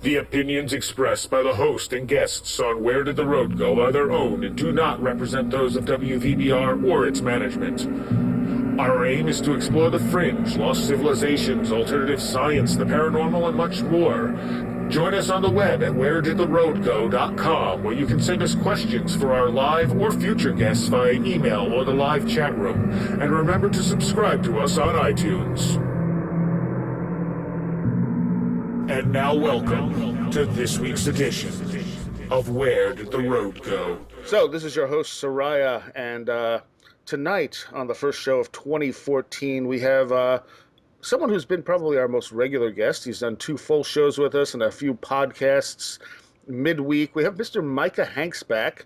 The opinions expressed by the host and guests on Where Did the Road Go are their own and do not represent those of WVBR or its management. Our aim is to explore the fringe, lost civilizations, alternative science, the paranormal, and much more. Join us on the web at wheredidtheroadgo.com, where you can send us questions for our live or future guests via email or the live chat room. And remember to subscribe to us on iTunes. And now welcome to this week's edition of Where Did the Road Go? So, this is your host, Soraya, and tonight, on the first show of 2014, we have someone who's been probably our most regular guest. He's done 2 full shows with us and a few podcasts midweek. We have Mr. Micah Hanks back,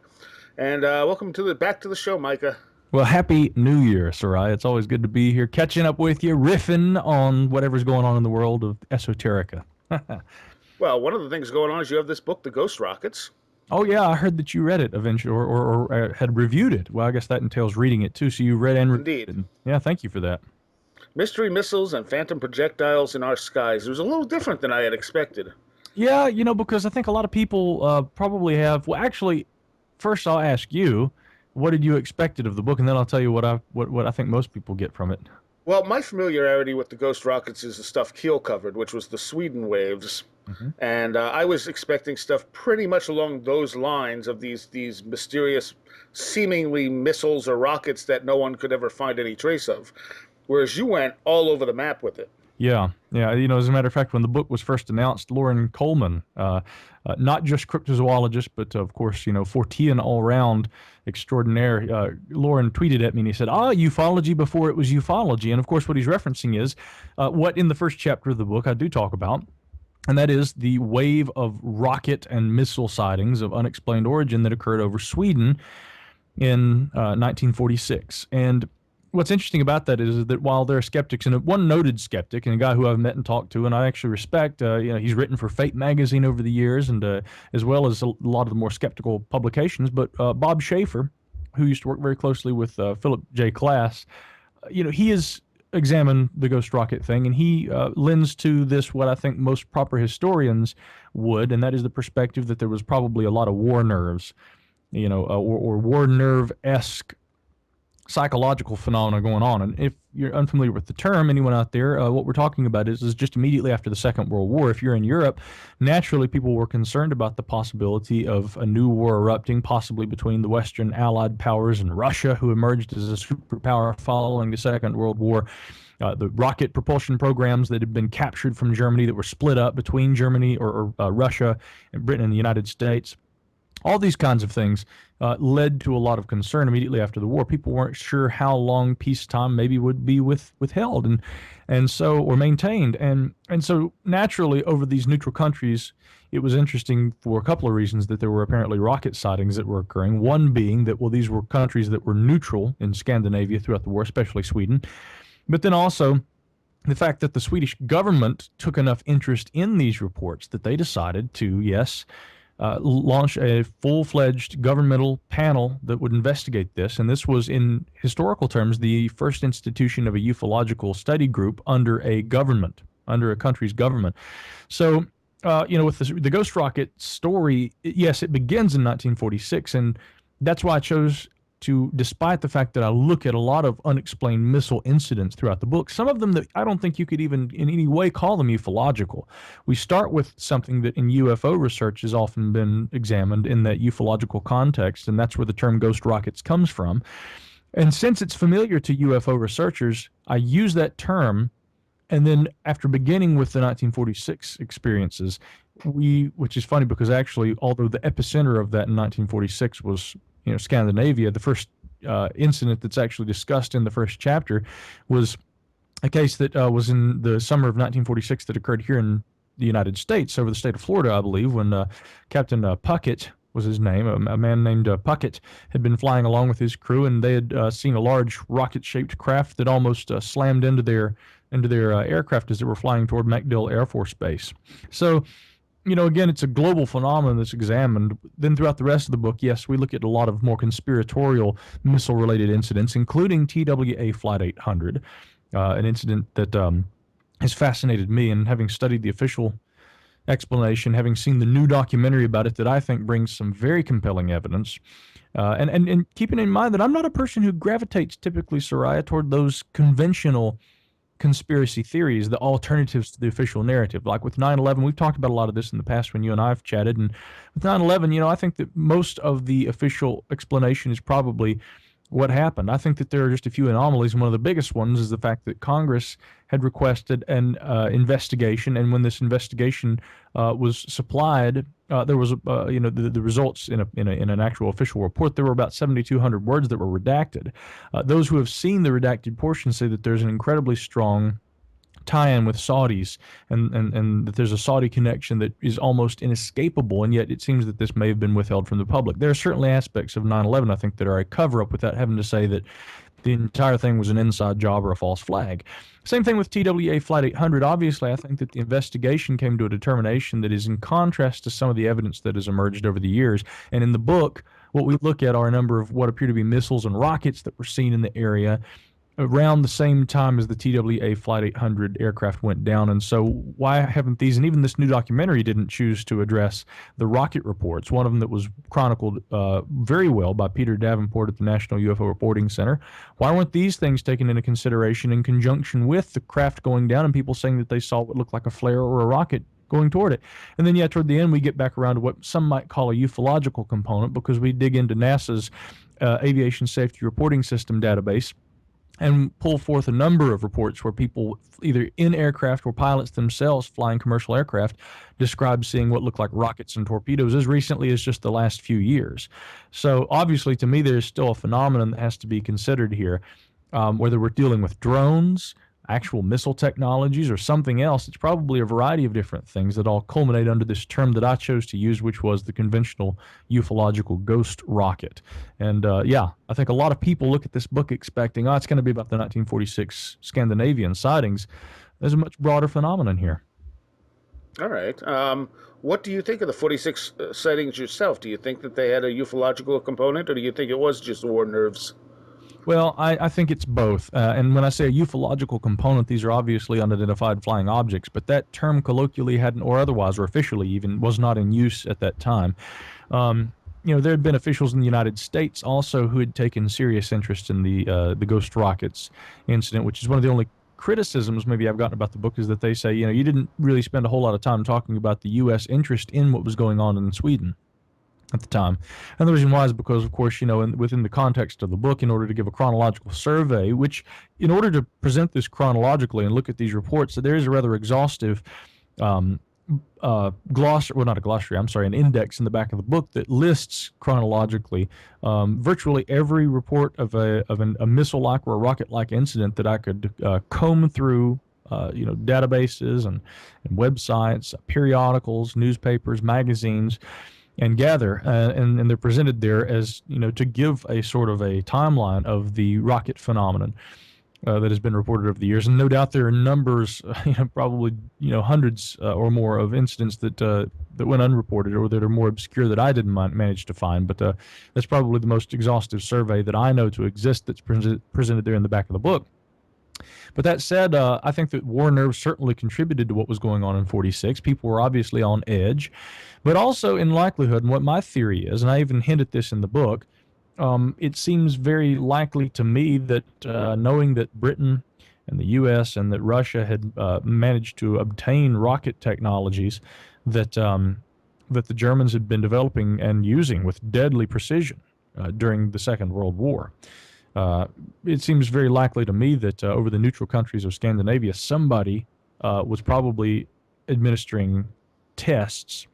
and welcome back to the show, Micah. Well, Happy New Year, Soraya. It's always good to be here, catching up with you, riffing on whatever's going on in the world of esoterica. Well, one of the things going on is you have this book, The Ghost Rockets. Oh, yeah, I heard that you read it eventually, or had reviewed it. Well, I guess that entails reading it, too, so you read and reviewed it. Indeed. Yeah, thank you for that. Mystery missiles and phantom projectiles in our skies. It was a little different than I had expected. Yeah, because I think a lot of people probably have... Well, actually, first I'll ask you, what did you expected of the book, and then I'll tell you what I think most people get from it. Well, my familiarity with the Ghost Rockets is the stuff Keel covered, which was the Sweden waves. Mm-hmm. And I was expecting stuff pretty much along those lines of these mysterious, seemingly missiles or rockets that no one could ever find any trace of. Whereas you went all over the map with it. Yeah. As a matter of fact, when the book was first announced, Lauren Coleman, not just cryptozoologist, but of course, Fortean all-round extraordinaire, Lauren tweeted at me and he said, ufology before it was ufology. And of course, what he's referencing is what in the first chapter of the book I do talk about, and that is the wave of rocket and missile sightings of unexplained origin that occurred over Sweden in 1946. And what's interesting about that is that while there are skeptics, and one noted skeptic, and a guy who I've met and talked to, and I actually respect, he's written for Fate magazine over the years, and as well as a lot of the more skeptical publications, but Bob Schaefer, who used to work very closely with Philip J. Klass, he has examined the ghost rocket thing, and he lends to this what I think most proper historians would, and that is the perspective that there was probably a lot of war nerves, or war nerve-esque psychological phenomena going on. And if you're unfamiliar with the term, anyone out there, what we're talking about is just immediately after the Second World War. If you're in Europe, naturally people were concerned about the possibility of a new war erupting, possibly between the Western Allied powers and Russia, who emerged as a superpower following the Second World War. The rocket propulsion programs that had been captured from Germany that were split up between Germany or Russia and Britain and the United States. All these kinds of things led to a lot of concern immediately after the war. People weren't sure how long peacetime maybe would be withheld and so or maintained. And so naturally over these neutral countries, it was interesting for a couple of reasons that there were apparently rocket sightings that were occurring. One being that, well, these were countries that were neutral in Scandinavia throughout the war, especially Sweden. But then also the fact that the Swedish government took enough interest in these reports that they decided to, launch a full-fledged governmental panel that would investigate this. And this was, in historical terms, the first institution of a ufological study group under a government, under a country's government. So, with the ghost rocket story, yes, it begins in 1946, and that's why I chose to, despite the fact that I look at a lot of unexplained missile incidents throughout the book, some of them that I don't think you could even in any way call them ufological. We start with something that in UFO research has often been examined in that ufological context, and that's where the term ghost rockets comes from. And since it's familiar to UFO researchers, I use that term, and then after beginning with the 1946 experiences, which is funny because actually, although the epicenter of that in 1946 was Scandinavia, the first incident that's actually discussed in the first chapter was a case that was in the summer of 1946 that occurred here in the United States, over the state of Florida, I believe, when Captain Puckett was his name. A man named Puckett had been flying along with his crew, and they had seen a large rocket-shaped craft that almost slammed into their aircraft as they were flying toward MacDill Air Force Base. So, again, it's a global phenomenon that's examined. Then throughout the rest of the book, yes, we look at a lot of more conspiratorial missile-related incidents, including TWA Flight 800, an incident that has fascinated me. And having studied the official explanation, having seen the new documentary about it that I think brings some very compelling evidence. And keeping in mind that I'm not a person who gravitates typically, Soraya, toward those conventional conspiracy theories, the alternatives to the official narrative. Like with 9/11, we've talked about a lot of this in the past when you and I have chatted. And with 9/11, I think that most of the official explanation is probably what happened. I think that there are just a few anomalies, and one of the biggest ones is the fact that Congress had requested an investigation, and when this investigation was supplied, there was, the results in an actual official report. There were about 7,200 words that were redacted. Those who have seen the redacted portion say that there's an incredibly strong tie-in with Saudis, and that there's a Saudi connection that is almost inescapable, and yet it seems that this may have been withheld from the public. There are certainly aspects of 9/11, I think, that are a cover-up without having to say that the entire thing was an inside job or a false flag. Same thing with TWA Flight 800. Obviously, I think that the investigation came to a determination that is in contrast to some of the evidence that has emerged over the years. And in the book, what we look at are a number of what appear to be missiles and rockets that were seen in the area around the same time as the TWA Flight 800 aircraft went down. And so why haven't these, and even this new documentary didn't choose to address the rocket reports, one of them that was chronicled very well by Peter Davenport at the National UFO Reporting Center. Why weren't these things taken into consideration in conjunction with the craft going down and people saying that they saw what looked like a flare or a rocket going toward it? And then, toward the end, we get back around to what some might call a ufological component, because we dig into NASA's Aviation Safety Reporting System database and pull forth a number of reports where people, either in aircraft or pilots themselves flying commercial aircraft, describe seeing what looked like rockets and torpedoes as recently as just the last few years. So obviously, to me, there's still a phenomenon that has to be considered here, whether we're dealing with drones, actual missile technologies, or something else. It's probably a variety of different things that all culminate under this term that I chose to use, which was the conventional ufological ghost rocket. And I think a lot of people look at this book expecting, it's going to be about the 1946 Scandinavian sightings. There's a much broader phenomenon here. All right. What do you think of the 46 sightings yourself? Do you think that they had a ufological component, or do you think it was just war nerves? Well, I think it's both. And when I say a ufological component, these are obviously unidentified flying objects, but that term colloquially hadn't, or otherwise, or officially even, was not in use at that time. There had been officials in the United States also who had taken serious interest in the Ghost Rockets incident, which is one of the only criticisms maybe I've gotten about the book, is that they say, you didn't really spend a whole lot of time talking about the U.S. interest in what was going on in Sweden at the time. And the reason why is because, of course, within the context of the book, in order to give a chronological survey, which, in order to present this chronologically and look at these reports, there is a rather exhaustive an index in the back of the book that lists chronologically virtually every report of a missile-like or a rocket-like incident that I could comb through, databases and websites, periodicals, newspapers, magazines, and gather, and they're presented there as, to give a sort of a timeline of the rocket phenomenon that has been reported over the years. And no doubt there are numbers, probably, hundreds or more of incidents that went unreported or that are more obscure that I didn't manage to find. But that's probably the most exhaustive survey that I know to exist that's presented there in the back of the book. But that said, I think that war nerves certainly contributed to what was going on in 46. People were obviously on edge. But also, in likelihood, and what my theory is, and I even hint at this in the book, it seems very likely to me that knowing that Britain and the U.S. and that Russia had managed to obtain rocket technologies that the Germans had been developing and using with deadly precision during the Second World War. It seems very likely to me that over the neutral countries of Scandinavia, somebody was probably administering tests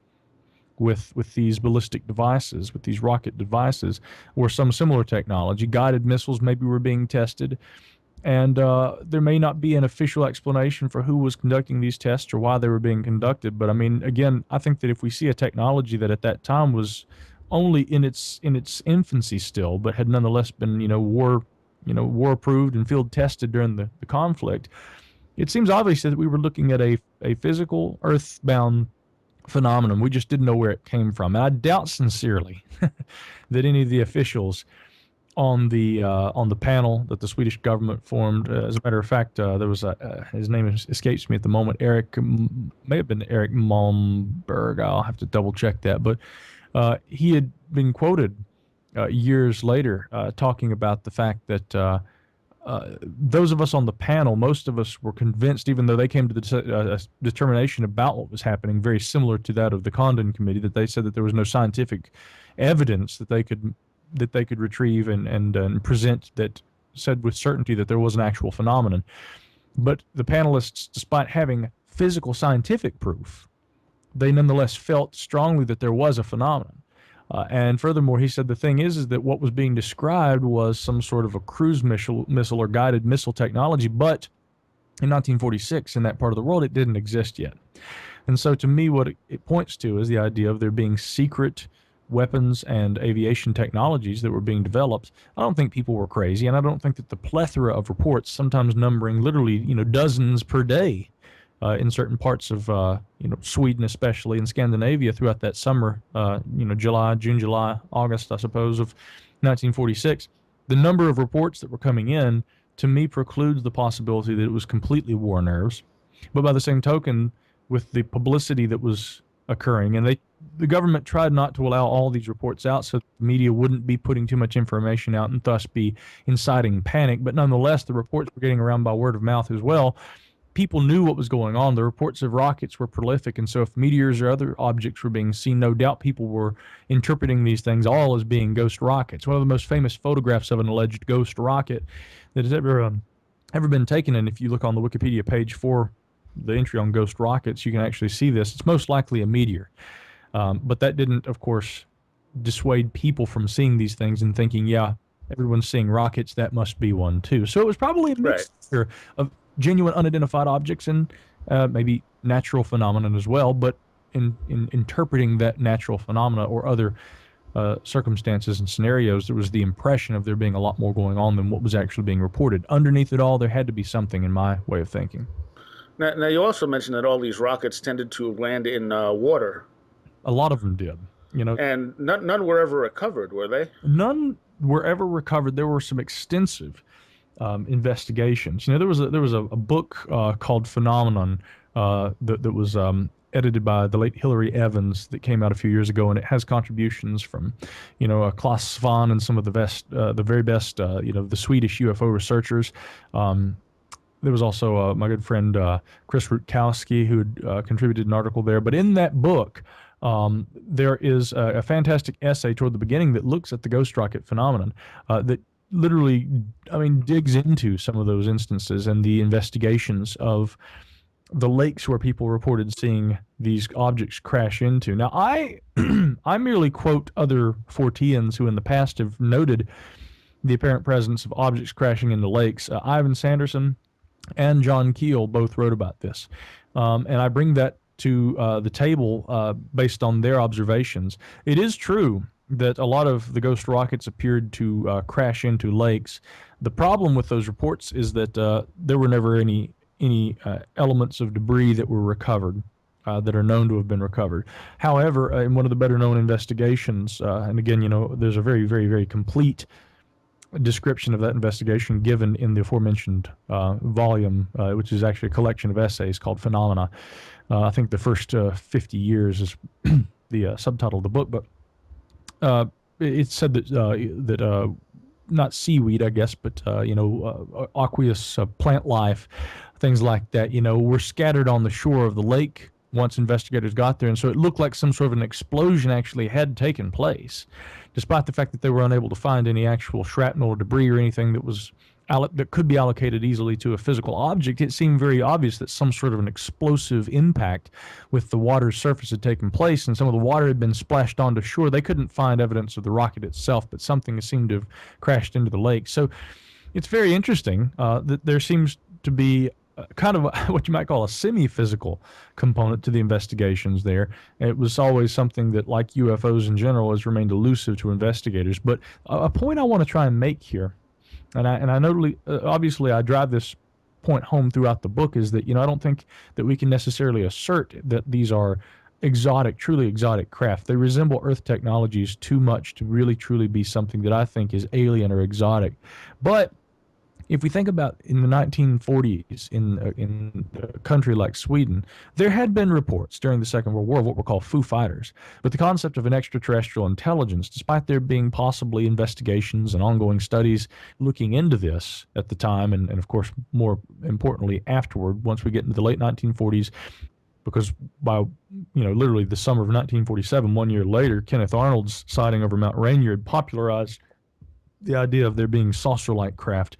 with these ballistic devices, with these rocket devices, or some similar technology. Guided missiles maybe were being tested, and there may not be an official explanation for who was conducting these tests or why they were being conducted. But I mean, again, I think that if we see a technology that at that time was only in its infancy still, but had nonetheless been war approved and field tested during the conflict, it seems obvious that we were looking at a physical earthbound phenomenon. We just didn't know where it came from. And I doubt sincerely that any of the officials on the panel that the Swedish government formed. As a matter of fact, there was his name escapes me at the moment. May have been Eric Malmberg. I'll have to double check that, but he had been quoted years later talking about the fact that those of us on the panel, most of us were convinced, even though they came to the determination about what was happening, very similar to that of the Condon Committee, that they said that there was no scientific evidence that they could retrieve and present that said with certainty that there was an actual phenomenon. But the panelists, despite having physical scientific proof, they nonetheless felt strongly that there was a phenomenon. And furthermore, he said the thing is that what was being described was some sort of a cruise missile or guided missile technology, but in 1946, in that part of the world, it didn't exist yet. And so to me, what it points to is the idea of there being secret weapons and aviation technologies that were being developed. I don't think people were crazy, and I don't think that the plethora of reports, sometimes numbering literally, dozens per day, in certain parts of Sweden, especially in Scandinavia, throughout that summer, June, July, August, I suppose, of 1946, the number of reports that were coming in, to me, precludes the possibility that it was completely war nerves. But by the same token, with the publicity that was occurring, and the government tried not to allow all these reports out so the media wouldn't be putting too much information out and thus be inciting panic. But nonetheless, the reports were getting around by word of mouth as well. People knew what was going on. The reports of rockets were prolific, and so if meteors or other objects were being seen, no doubt people were interpreting these things all as being ghost rockets. One of the most famous photographs of an alleged ghost rocket that has ever been taken, and if you look on the Wikipedia page for the entry on ghost rockets, you can actually see this. It's most likely a meteor, but that didn't, of course, dissuade people from seeing these things and thinking, yeah, everyone's seeing rockets, that must be one too. So it was probably a mixture of genuine unidentified objects and maybe natural phenomenon as well, but in interpreting that natural phenomena or other circumstances and scenarios, there was the impression of there being a lot more going on than what was actually being reported. Underneath it all, there had to be something, in my way of thinking. Now you also mentioned that all these rockets tended to land in water. A lot of them did, And none were ever recovered, were they? None were ever recovered. There were some extensive investigations. There was a book called Phenomenon that was edited by the late Hilary Evans that came out a few years ago, and it has contributions from Klaus Svan and some of the very best the Swedish UFO researchers. There was also my good friend Chris Rutkowski, who had contributed an article there. But in that book, there is a fantastic essay toward the beginning that looks at the ghost rocket phenomenon that literally, digs into some of those instances and the investigations of the lakes where people reported seeing these objects crash into. Now, I merely quote other Forteans who in the past have noted the apparent presence of objects crashing into lakes. Ivan Sanderson and John Keel both wrote about this. And I bring that to the table based on their observations. It is true that a lot of the ghost rockets appeared to crash into lakes. The problem with those reports is that there were never any elements of debris that were recovered that are known to have been recovered. However, in one of the better known investigations, and again, there's a very, very, very complete description of that investigation given in the aforementioned volume, which is actually a collection of essays called Phenomena. I think the first 50 years is the subtitle of the book, but it said that not seaweed, I guess, but aqueous plant life, things like that, were scattered on the shore of the lake once investigators got there, and so it looked like some sort of an explosion actually had taken place, despite the fact that they were unable to find any actual shrapnel or debris or anything that could be allocated easily to a physical object. It seemed very obvious that some sort of an explosive impact with the water's surface had taken place, and some of the water had been splashed onto shore. They couldn't find evidence of the rocket itself, but something seemed to have crashed into the lake. So it's very interesting that there seems to be kind of what you might call a semi-physical component to the investigations there. It was always something that, like UFOs in general, has remained elusive to investigators. But a point I want to try and make here, and I notably, obviously I drive this point home throughout the book, is that I don't think that we can necessarily assert that these are exotic, truly exotic craft. They resemble Earth technologies too much to really truly be something that I think is alien or exotic. But if we think about in the 1940s in a country like Sweden, there had been reports during the Second World War of what were called Foo Fighters. But the concept of an extraterrestrial intelligence, despite there being possibly investigations and ongoing studies looking into this at the time, and of course more importantly afterward, once we get into the late 1940s, because by literally the summer of 1947, 1 year later, Kenneth Arnold's sighting over Mount Rainier had popularized the idea of there being saucer-like craft,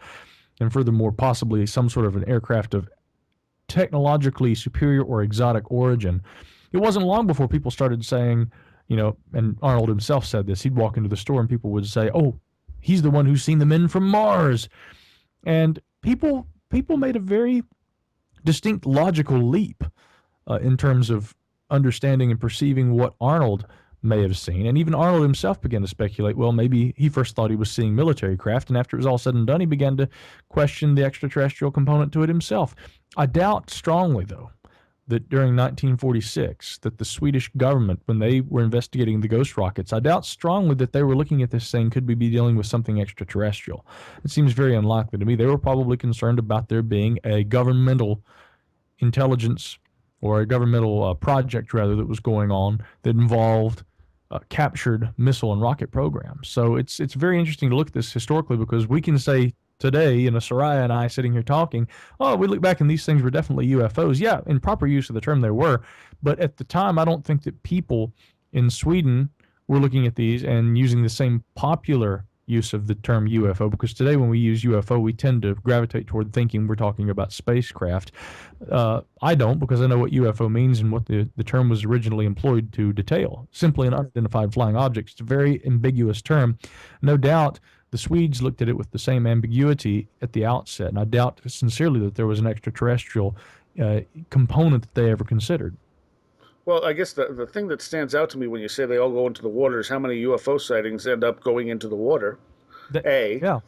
and furthermore, possibly some sort of an aircraft of technologically superior or exotic origin. It wasn't long before people started saying, and Arnold himself said this, he'd walk into the store and people would say, oh, he's the one who's seen the men from Mars. And people made a very distinct logical leap in terms of understanding and perceiving what Arnold may have seen. And even Arnold himself began to speculate, well, maybe he first thought he was seeing military craft, and after it was all said and done, he began to question the extraterrestrial component to it himself. I doubt strongly, though, that during 1946, that the Swedish government, when they were investigating the ghost rockets, I doubt strongly that they were looking at this saying, could we be dealing with something extraterrestrial? It seems very unlikely to me. They were probably concerned about there being a governmental intelligence or a governmental project, rather, that was going on that involved captured missile and rocket programs. So it's very interesting to look at this historically, because we can say today, Soraya and I sitting here talking, oh, we look back and these things were definitely UFOs. Yeah, in proper use of the term, they were. But at the time, I don't think that people in Sweden were looking at these and using the same popular use of the term UFO, because today when we use UFO, we tend to gravitate toward thinking we're talking about spacecraft. I don't, because I know what UFO means and what the term was originally employed to detail. Simply an unidentified flying object. It's a very ambiguous term. No doubt the Swedes looked at it with the same ambiguity at the outset, and I doubt sincerely that there was an extraterrestrial component that they ever considered. Well, I guess the thing that stands out to me when you say they all go into the water is how many UFO sightings end up going into the water, A. Yeah.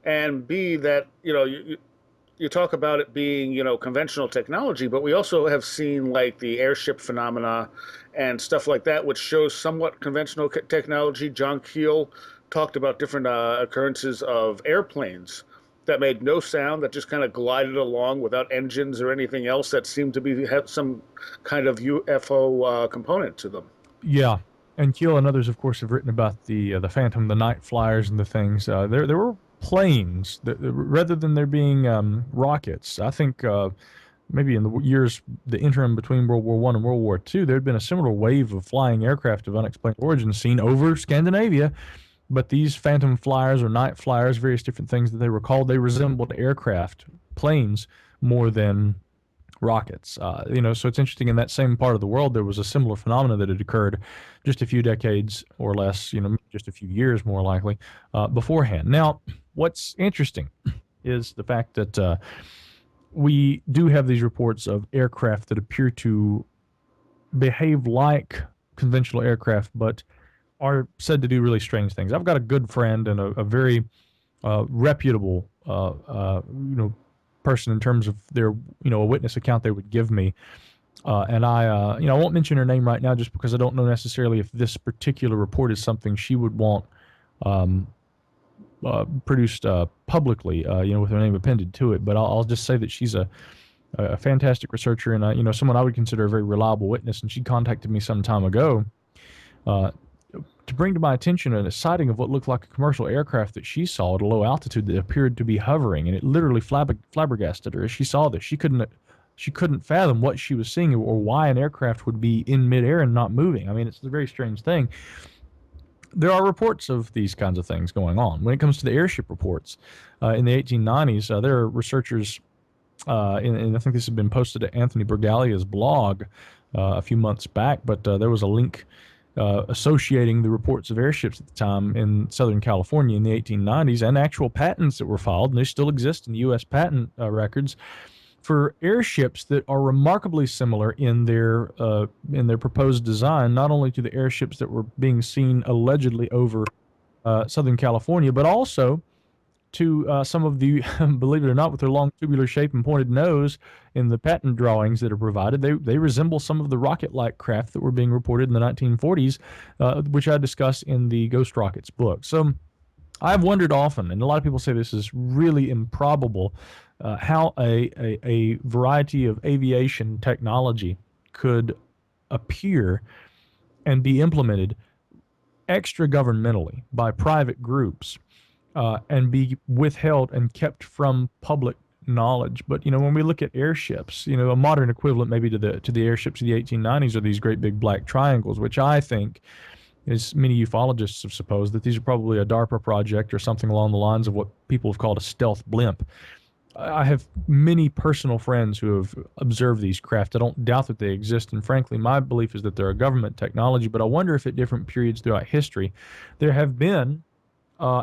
And B, that, you talk about it being, conventional technology, but we also have seen like the airship phenomena and stuff like that, which shows somewhat conventional technology. John Keel talked about different occurrences of airplanes that made no sound, that just kind of glided along without engines or anything else, that seemed to have some kind of UFO component to them. Yeah, and Keel and others, of course, have written about the Phantom, the night flyers, and the things. There were planes that, rather than there being rockets. I think maybe in the years, the interim between World War I and World War II, there had been a similar wave of flying aircraft of unexplained origin seen over Scandinavia. But these Phantom flyers or night flyers, various different things that they were called, they resembled aircraft, planes, more than rockets. So it's interesting, in that same part of the world, there was a similar phenomenon that had occurred just a few decades or less, just a few years more likely, beforehand. Now, what's interesting is the fact that we do have these reports of aircraft that appear to behave like conventional aircraft, but are said to do really strange things. I've got a good friend and a very reputable, person in terms of their, a witness account they would give me. And I won't mention her name right now just because I don't know necessarily if this particular report is something she would want produced publicly, with her name appended to it. But I'll just say that she's a fantastic researcher and, someone I would consider a very reliable witness. And she contacted me some time ago to bring to my attention a sighting of what looked like a commercial aircraft that she saw at a low altitude that appeared to be hovering, and it literally flabbergasted her as she saw this. She couldn't fathom what she was seeing or why an aircraft would be in midair and not moving. I mean, it's a very strange thing. There are reports of these kinds of things going on. When it comes to the Airship Reports, in the 1890s, there are researchers, and I think this has been posted to Anthony Bergalia's blog a few months back, but there was a link associating the reports of airships at the time in Southern California in the 1890s and actual patents that were filed, and they still exist in the U.S. patent records, for airships that are remarkably similar in their proposed design, not only to the airships that were being seen allegedly over Southern California, but also to some of the, believe it or not, with their long tubular shape and pointed nose in the patent drawings that are provided, they resemble some of the rocket-like craft that were being reported in the 1940s, which I discuss in the Ghost Rockets book. So I've wondered often, and a lot of people say this is really improbable, how a variety of aviation technology could appear and be implemented extra governmentally by private groups, and be withheld and kept from public knowledge. But when we look at airships, a modern equivalent maybe to the airships of the 1890s are these great big black triangles, which I think, as many ufologists have supposed, that these are probably a DARPA project or something along the lines of what people have called a stealth blimp. I have many personal friends who have observed these craft. I don't doubt that they exist, and frankly, my belief is that they're a government technology, but I wonder if at different periods throughout history, there have been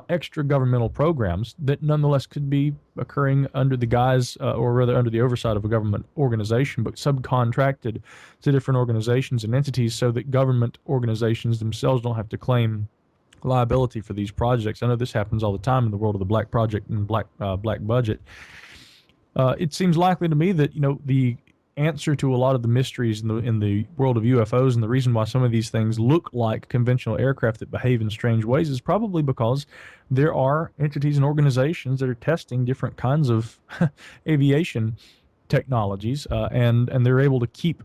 extra governmental programs that nonetheless could be occurring under the guise, or rather under the oversight of a government organization, but subcontracted to different organizations and entities so that government organizations themselves don't have to claim liability for these projects. I know this happens all the time in the world of the black project and black budget. It seems likely to me that the answer to a lot of the mysteries in the world of UFOs, and the reason why some of these things look like conventional aircraft that behave in strange ways, is probably because there are entities and organizations that are testing different kinds of aviation technologies, and they're able to keep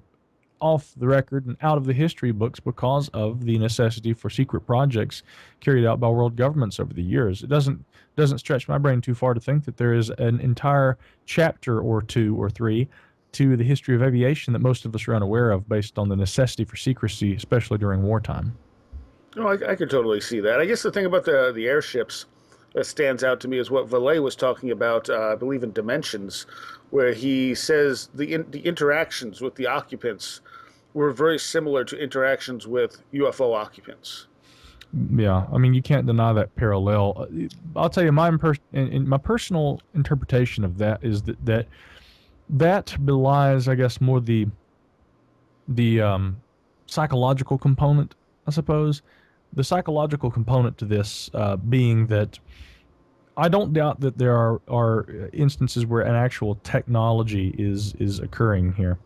off the record and out of the history books because of the necessity for secret projects carried out by world governments over the years. It doesn't stretch my brain too far to think that there is an entire chapter or two or three to the history of aviation that most of us are unaware of, based on the necessity for secrecy, especially during wartime. No, I could totally see that. I guess the thing about the airships that stands out to me is what Valet was talking about, I believe in Dimensions, where he says the interactions with the occupants were very similar to interactions with UFO occupants. Yeah, I mean, you can't deny that parallel. I'll tell you, my personal interpretation of that is that belies, I guess, more the psychological component, I suppose. The psychological component to this being that I don't doubt that there are instances where an actual technology is occurring here.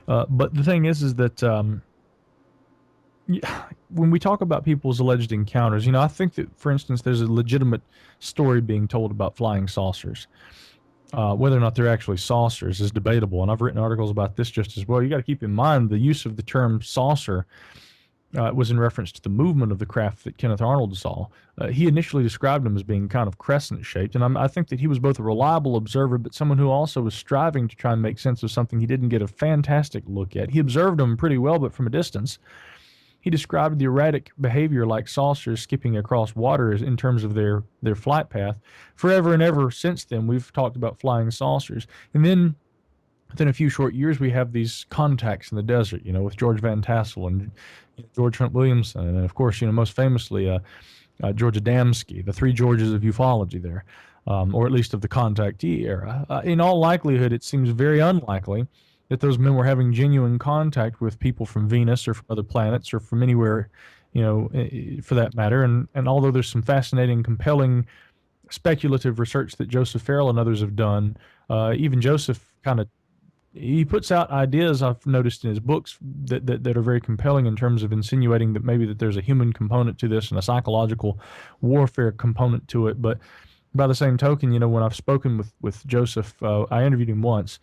But the thing is that when we talk about people's alleged encounters, I think that, for instance, there's a legitimate story being told about flying saucers. Whether or not they're actually saucers is debatable, and I've written articles about this just as well. You got to keep in mind the use of the term saucer was in reference to the movement of the craft that Kenneth Arnold saw. He initially described them as being kind of crescent-shaped, and I think that he was both a reliable observer, but someone who also was striving to try and make sense of something he didn't get a fantastic look at. He observed them pretty well, but from a distance. He described the erratic behavior like saucers skipping across water in terms of their flight path. Forever and ever since then, we've talked about flying saucers. And then within a few short years, we have these contacts in the desert, with George Van Tassel and George Hunt Williamson, and of course, most famously, George Adamski, the three Georges of ufology there, or at least of the contactee era. In all likelihood, it seems very unlikely that those men were having genuine contact with people from Venus or from other planets or from anywhere, for that matter. And although there's some fascinating, compelling, speculative research that Joseph Farrell and others have done, even Joseph he puts out ideas I've noticed in his books that are very compelling in terms of insinuating that maybe that there's a human component to this and a psychological warfare component to it. But by the same token, when I've spoken with Joseph, I interviewed him once.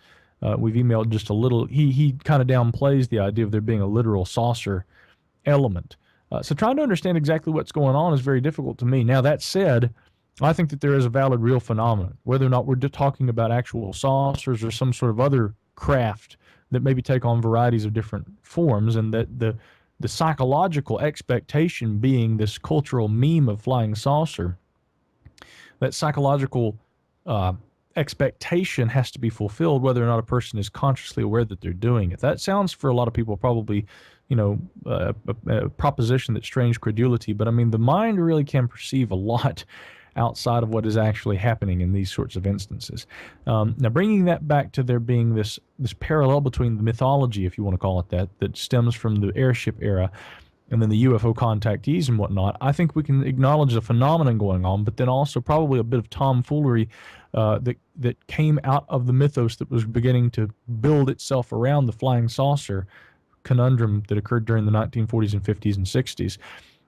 We've emailed just a little. He kind of downplays the idea of there being a literal saucer element. So trying to understand exactly what's going on is very difficult to me. Now, that said, I think that there is a valid real phenomenon, whether or not we're talking about actual saucers or some sort of other craft that maybe take on varieties of different forms, and that the psychological expectation being this cultural meme of flying saucer, that psychological expectation has to be fulfilled whether or not a person is consciously aware that they're doing it. That sounds for a lot of people probably, a proposition that's strange credulity, but I mean, the mind really can perceive a lot outside of what is actually happening in these sorts of instances. Now, bringing that back to there being this parallel between the mythology, if you want to call it that stems from the airship era, and then the UFO contactees and whatnot, I think we can acknowledge the phenomenon going on, but then also probably a bit of tomfoolery that came out of the mythos that was beginning to build itself around the flying saucer conundrum that occurred during the 1940s and 50s and 60s.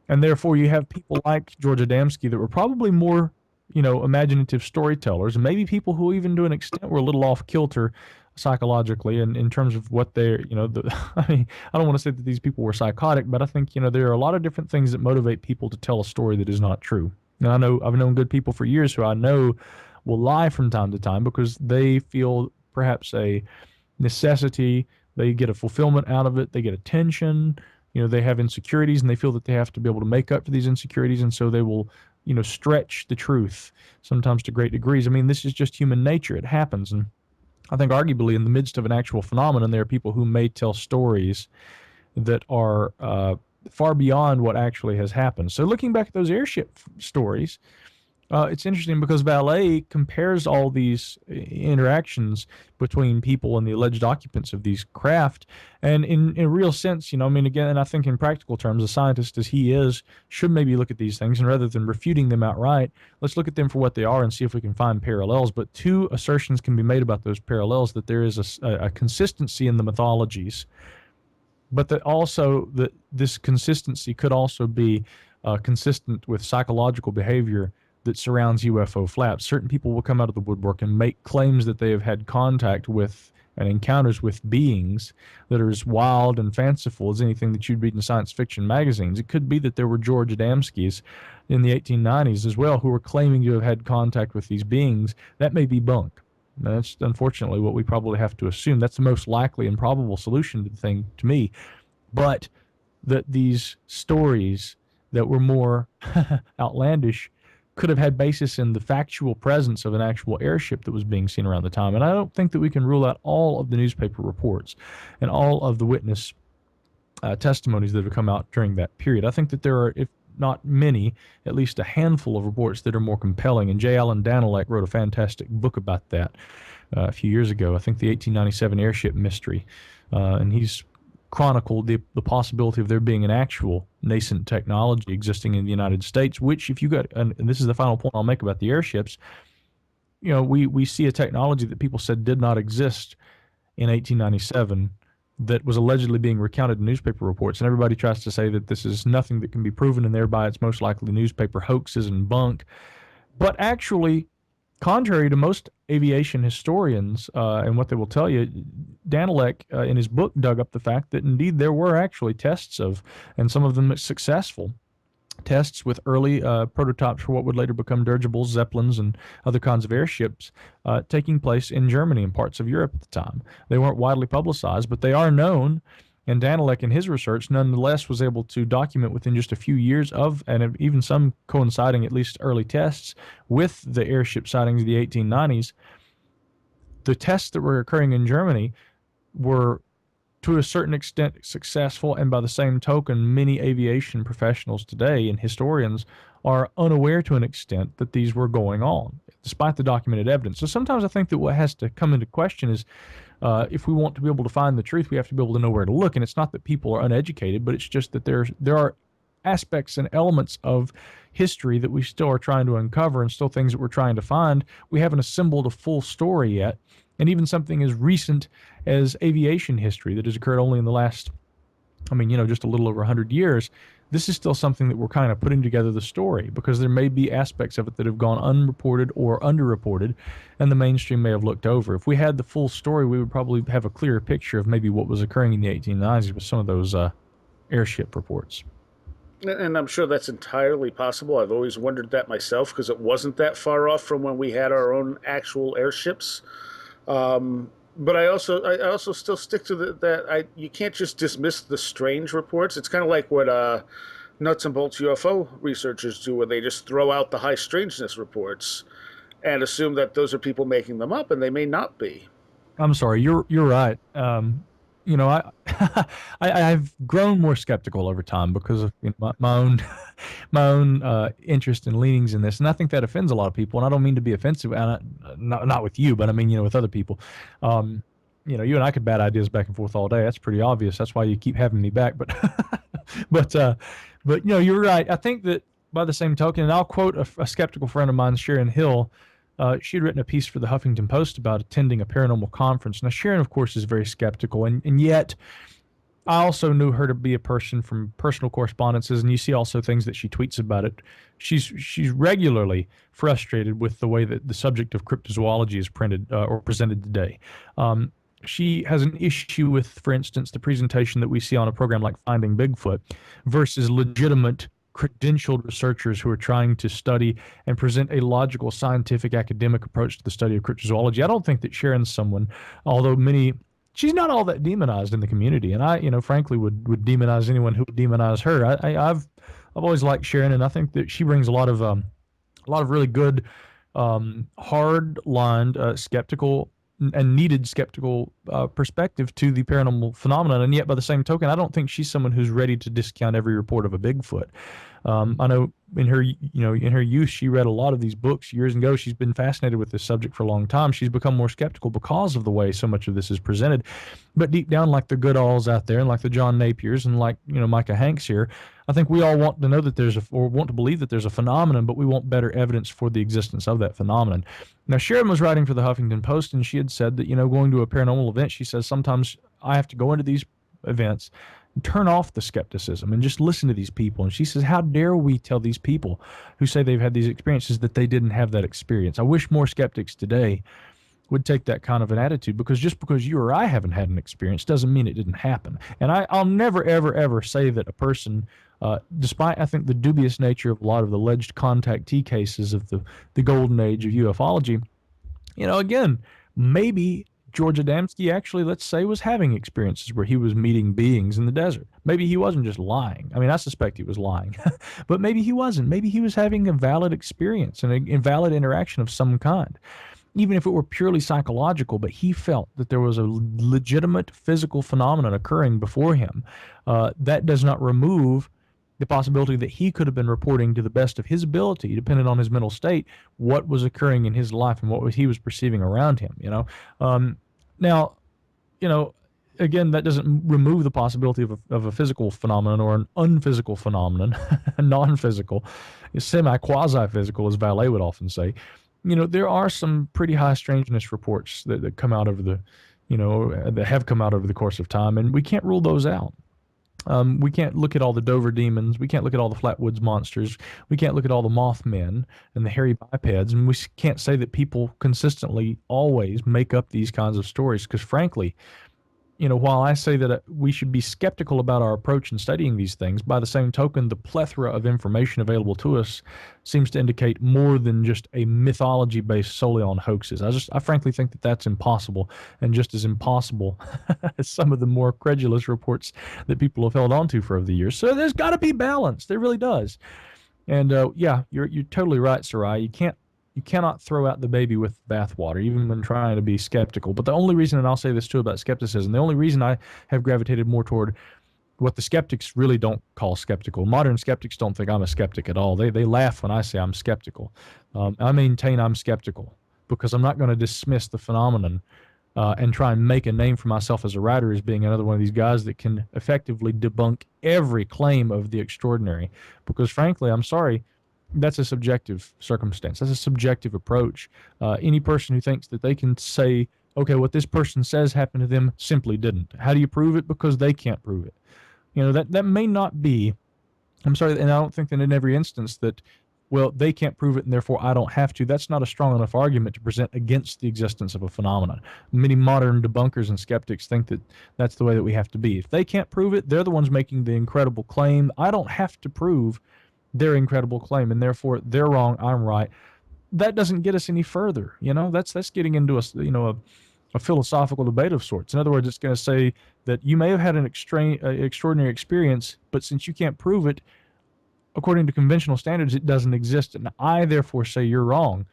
And therefore, you have people like George Adamski that were probably more, imaginative storytellers, and maybe people who even to an extent were a little off kilter psychologically and in terms of what they're, I mean, I don't want to say that these people were psychotic, but I think, there are a lot of different things that motivate people to tell a story that is not true. And I've known good people for years who I know will lie from time to time because they feel perhaps a necessity, they get a fulfillment out of it, they get attention, they have insecurities and they feel that they have to be able to make up for these insecurities, and so they will, stretch the truth sometimes to great degrees. I mean, this is just human nature. It happens. And I think arguably in the midst of an actual phenomenon, there are people who may tell stories that are far beyond what actually has happened. So looking back at those airship stories, it's interesting because Valet compares all these interactions between people and the alleged occupants of these craft. And in a real sense, again, I think in practical terms, a scientist as he is should maybe look at these things, and rather than refuting them outright, let's look at them for what they are and see if we can find parallels. But two assertions can be made about those parallels: that there is a consistency in the mythologies, but that also that this consistency could also be consistent with psychological behavior that surrounds UFO flaps. Certain people will come out of the woodwork and make claims that they have had contact with and encounters with beings that are as wild and fanciful as anything that you'd read in science fiction magazines. It could be that there were George Adamskis in the 1890s as well who were claiming to have had contact with these beings. That may be bunk. That's unfortunately what we probably have to assume. That's the most likely and probable solution to the thing to me. But that these stories that were more outlandish could have had basis in the factual presence of an actual airship that was being seen around the time. And I don't think that we can rule out all of the newspaper reports and all of the witness testimonies that have come out during that period. I think that there are, if not many, at least a handful of reports that are more compelling. And J. Allen Danilek wrote a fantastic book about that a few years ago. I think the 1897 Airship Mystery. And he's chronicled the possibility of there being an actual nascent technology existing in the United States, which if you got, and this is the final point I'll make about the airships, we see a technology that people said did not exist in 1897 that was allegedly being recounted in newspaper reports, and everybody tries to say that this is nothing that can be proven and thereby it's most likely newspaper hoaxes and bunk. But actually, contrary to most aviation historians and what they will tell you, Danilek in his book dug up the fact that indeed there were actually tests of, and some of them successful, tests with early prototypes for what would later become dirigibles, Zeppelins, and other kinds of airships taking place in Germany and parts of Europe at the time. They weren't widely publicized, but they are known. And Danilek, in his research, nonetheless was able to document within just a few years of, and even some coinciding at least early tests with the airship sightings of the 1890s, the tests that were occurring in Germany were to a certain extent successful, and by the same token, many aviation professionals today and historians are unaware to an extent that these were going on, despite the documented evidence. So sometimes I think that what has to come into question is if we want to be able to find the truth, we have to be able to know where to look. And it's not that people are uneducated, but it's just that there are aspects and elements of history that we still are trying to uncover and still things that we're trying to find. We haven't assembled a full story yet. And even something as recent as aviation history that has occurred only in the last, just a little over 100 years, this is still something that we're kind of putting together the story, because there may be aspects of it that have gone unreported or underreported, and the mainstream may have looked over. If we had the full story, we would probably have a clearer picture of maybe what was occurring in the 1890s with some of those airship reports. And I'm sure that's entirely possible. I've always wondered that myself, because it wasn't that far off from when we had our own actual airships. But I also still stick to you can't just dismiss the strange reports. It's kind of like what nuts and bolts UFO researchers do, where they just throw out the high strangeness reports and assume that those are people making them up, and they may not be. I'm sorry, you're right. I've grown more skeptical over time because of my own interest and leanings in this, and I think that offends a lot of people. And I don't mean to be offensive, and not with you, but I mean with other people. you and I could bat ideas back and forth all day. That's pretty obvious. That's why you keep having me back. But, but you're right. I think that by the same token, and I'll quote a skeptical friend of mine, Sharon Hill. She had written a piece for the Huffington Post about attending a paranormal conference. Now, Sharon, of course, is very skeptical, and yet I also knew her to be a person from personal correspondences, and you see also things that she tweets about it. She's regularly frustrated with the way that the subject of cryptozoology is printed or presented today. She has an issue with, for instance, the presentation that we see on a program like Finding Bigfoot versus legitimate credentialed researchers who are trying to study and present a logical, scientific, academic approach to the study of cryptozoology. I don't think that Sharon's someone, although she's not all that demonized in the community, and I, frankly, would demonize anyone who would demonize her. I've always liked Sharon, and I think that she brings a lot of really good, hard-lined, skeptical and needed skeptical perspective to the paranormal phenomenon. And yet, by the same token, I don't think she's someone who's ready to discount every report of a Bigfoot. I know in her youth, she read a lot of these books years ago. She's been fascinated with this subject for a long time. She's become more skeptical because of the way so much of this is presented. But deep down, like the Goodalls out there, and like the John Napiers, and like Micah Hanks here, I think we all want to know that want to believe that there's a phenomenon, but we want better evidence for the existence of that phenomenon. Now, Sharon was writing for the Huffington Post, and she had said that going to a paranormal event, she says sometimes I have to go into these events and turn off the skepticism and just listen to these people. And she says, how dare we tell these people who say they've had these experiences that they didn't have that experience? I wish more skeptics today would take that kind of an attitude, because just because you or I haven't had an experience doesn't mean it didn't happen. And I'll never, ever, ever say that a person, despite, I think, the dubious nature of a lot of the alleged contactee cases of the golden age of ufology, again, maybe George Adamski actually, let's say, was having experiences where he was meeting beings in the desert. Maybe he wasn't just lying. I mean, I suspect he was lying, but maybe he wasn't. Maybe he was having a valid experience and a valid interaction of some kind, even if it were purely psychological, but he felt that there was a legitimate physical phenomenon occurring before him. That does not remove the possibility that he could have been reporting to the best of his ability, depending on his mental state, what was occurring in his life and what he was perceiving around him. Now, again, that doesn't remove the possibility of a physical phenomenon or an unphysical phenomenon, non-physical, semi-quasi-physical, as Valet would often say. There are some pretty high strangeness reports that come out over that have come out over the course of time, and we can't rule those out. We can't look at all the Dover demons. We can't look at all the Flatwoods monsters. We can't look at all the Mothmen and the hairy bipeds. And we can't say that people consistently always make up these kinds of stories, because frankly, while I say that we should be skeptical about our approach in studying these things, by the same token, the plethora of information available to us seems to indicate more than just a mythology based solely on hoaxes. I frankly think that that's impossible, and just as impossible as some of the more credulous reports that people have held on to for over the years. So there's got to be balance. There really does. And yeah, you're totally right, Sarai. You cannot throw out the baby with the bathwater, even when trying to be skeptical. But the only reason, and I'll say this too about skepticism, the only reason I have gravitated more toward what the skeptics really don't call skeptical. Modern skeptics don't think I'm a skeptic at all. They laugh when I say I'm skeptical. I maintain I'm skeptical because I'm not going to dismiss the phenomenon and try and make a name for myself as a writer as being another one of these guys that can effectively debunk every claim of the extraordinary. Because frankly, I'm sorry, that's a subjective circumstance. That's a subjective approach. Any person who thinks that they can say, okay, what this person says happened to them simply didn't. How do you prove it? Because they can't prove it. That may not be, I'm sorry, and I don't think that in every instance that, well, they can't prove it and therefore I don't have to. That's not a strong enough argument to present against the existence of a phenomenon. Many modern debunkers and skeptics think that that's the way that we have to be. If they can't prove it, they're the ones making the incredible claim. I don't have to prove their incredible claim, and therefore they're wrong, I'm right. That doesn't get us any further. That's getting into a philosophical debate of sorts. In other words, it's going to say that you may have had an extraordinary experience, but since you can't prove it, according to conventional standards, it doesn't exist, and I therefore say you're wrong.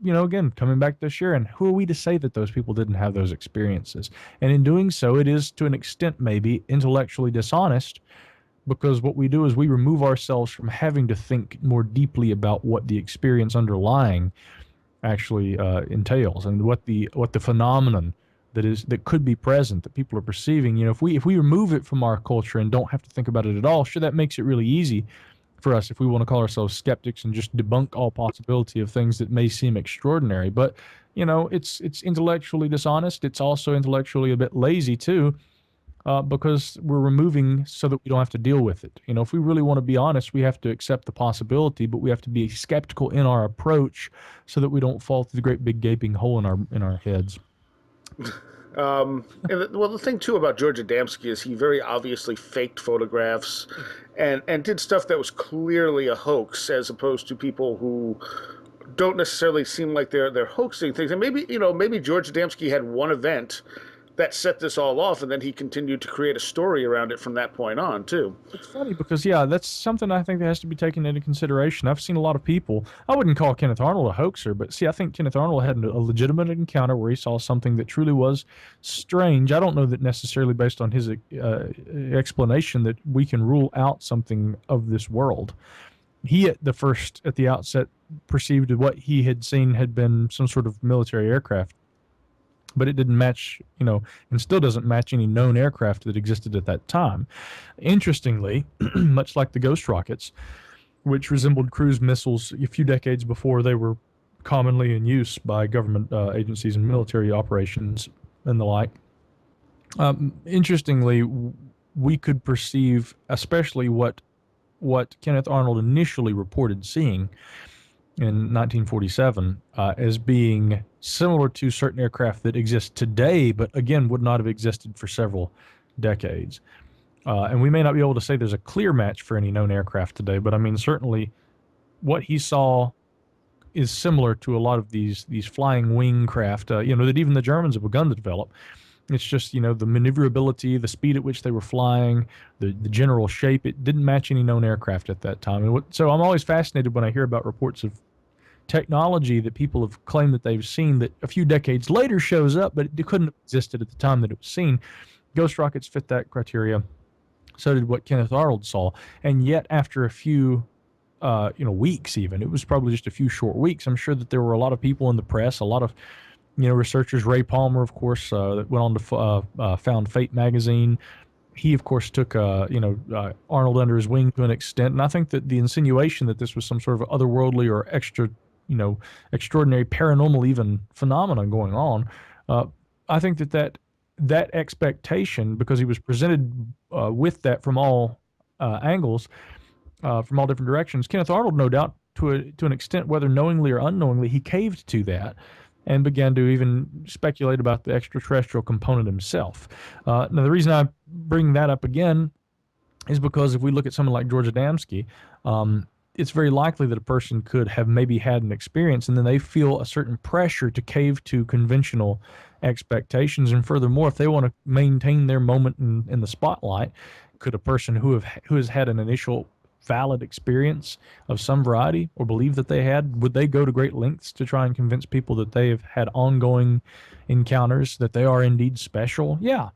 Again, coming back to Sharon, who are we to say that those people didn't have those experiences? And in doing so, it is to an extent maybe intellectually dishonest, because what we do is we remove ourselves from having to think more deeply about what the experience underlying actually entails and what the phenomenon that could be present, that people are perceiving. You know, if we remove it from our culture and don't have to think about it at all, sure, that makes it really easy for us if we want to call ourselves skeptics and just debunk all possibility of things that may seem extraordinary. But you know, it's intellectually dishonest. It's also intellectually a bit lazy too, because we're removing so that we don't have to deal with it. You know, if we really want to be honest, we have to accept the possibility, but we have to be skeptical in our approach so that we don't fall through the great big gaping hole in our heads. Well, the thing too about George Adamski is he very obviously faked photographs, and did stuff that was clearly a hoax, as opposed to people who don't necessarily seem like they're hoaxing things. And maybe George Adamski had one event that set this all off, and then he continued to create a story around it from that point on too. It's funny because, yeah, that's something I think that has to be taken into consideration. I've seen a lot of people, I wouldn't call Kenneth Arnold a hoaxer, but see, I think Kenneth Arnold had a legitimate encounter where he saw something that truly was strange. I don't know that necessarily based on his explanation that we can rule out something of this world. He at the outset perceived that what he had seen had been some sort of military aircraft, but it didn't match, you know, and still doesn't match any known aircraft that existed at that time. Interestingly, much like the Ghost rockets, which resembled cruise missiles a few decades before they were commonly in use by government agencies and military operations and the like, interestingly, we could perceive, especially what Kenneth Arnold initially reported seeing in 1947 as being similar to certain aircraft that exist today, but again would not have existed for several decades. And we may not be able to say there's a clear match for any known aircraft today, but I mean, certainly what he saw is similar to a lot of these flying wing craft, you know, that even the Germans have begun to develop. It's just, you know, the maneuverability, the speed at which they were flying, the general shape. It didn't match any known aircraft at that time. And so I'm always fascinated when I hear about reports of technology that people have claimed that they've seen that a few decades later shows up, but it couldn't have existed at the time that it was seen. Ghost rockets fit that criteria. So did what Kenneth Arnold saw. And yet after a few weeks even, it was probably just a few short weeks, I'm sure that there were a lot of people in the press, a lot of researchers. Ray Palmer, of course, that went on to found Fate magazine. He, of course, took Arnold under his wing to an extent, and I think that the insinuation that this was some sort of otherworldly or extraordinary paranormal even phenomenon going on, I think that expectation, because he was presented with that from all angles, from all different directions. Kenneth Arnold, no doubt, to an extent, whether knowingly or unknowingly, he caved to that and began to even speculate about the extraterrestrial component himself. Now, the reason I bring that up again is because if we look at someone like George Adamski, it's very likely that a person could have maybe had an experience and then they feel a certain pressure to cave to conventional expectations. And furthermore, if they want to maintain their moment in the spotlight, could a person who has had an initial valid experience of some variety or believe that they had, would they go to great lengths to try and convince people that they have had ongoing encounters, that they are indeed special? Yeah,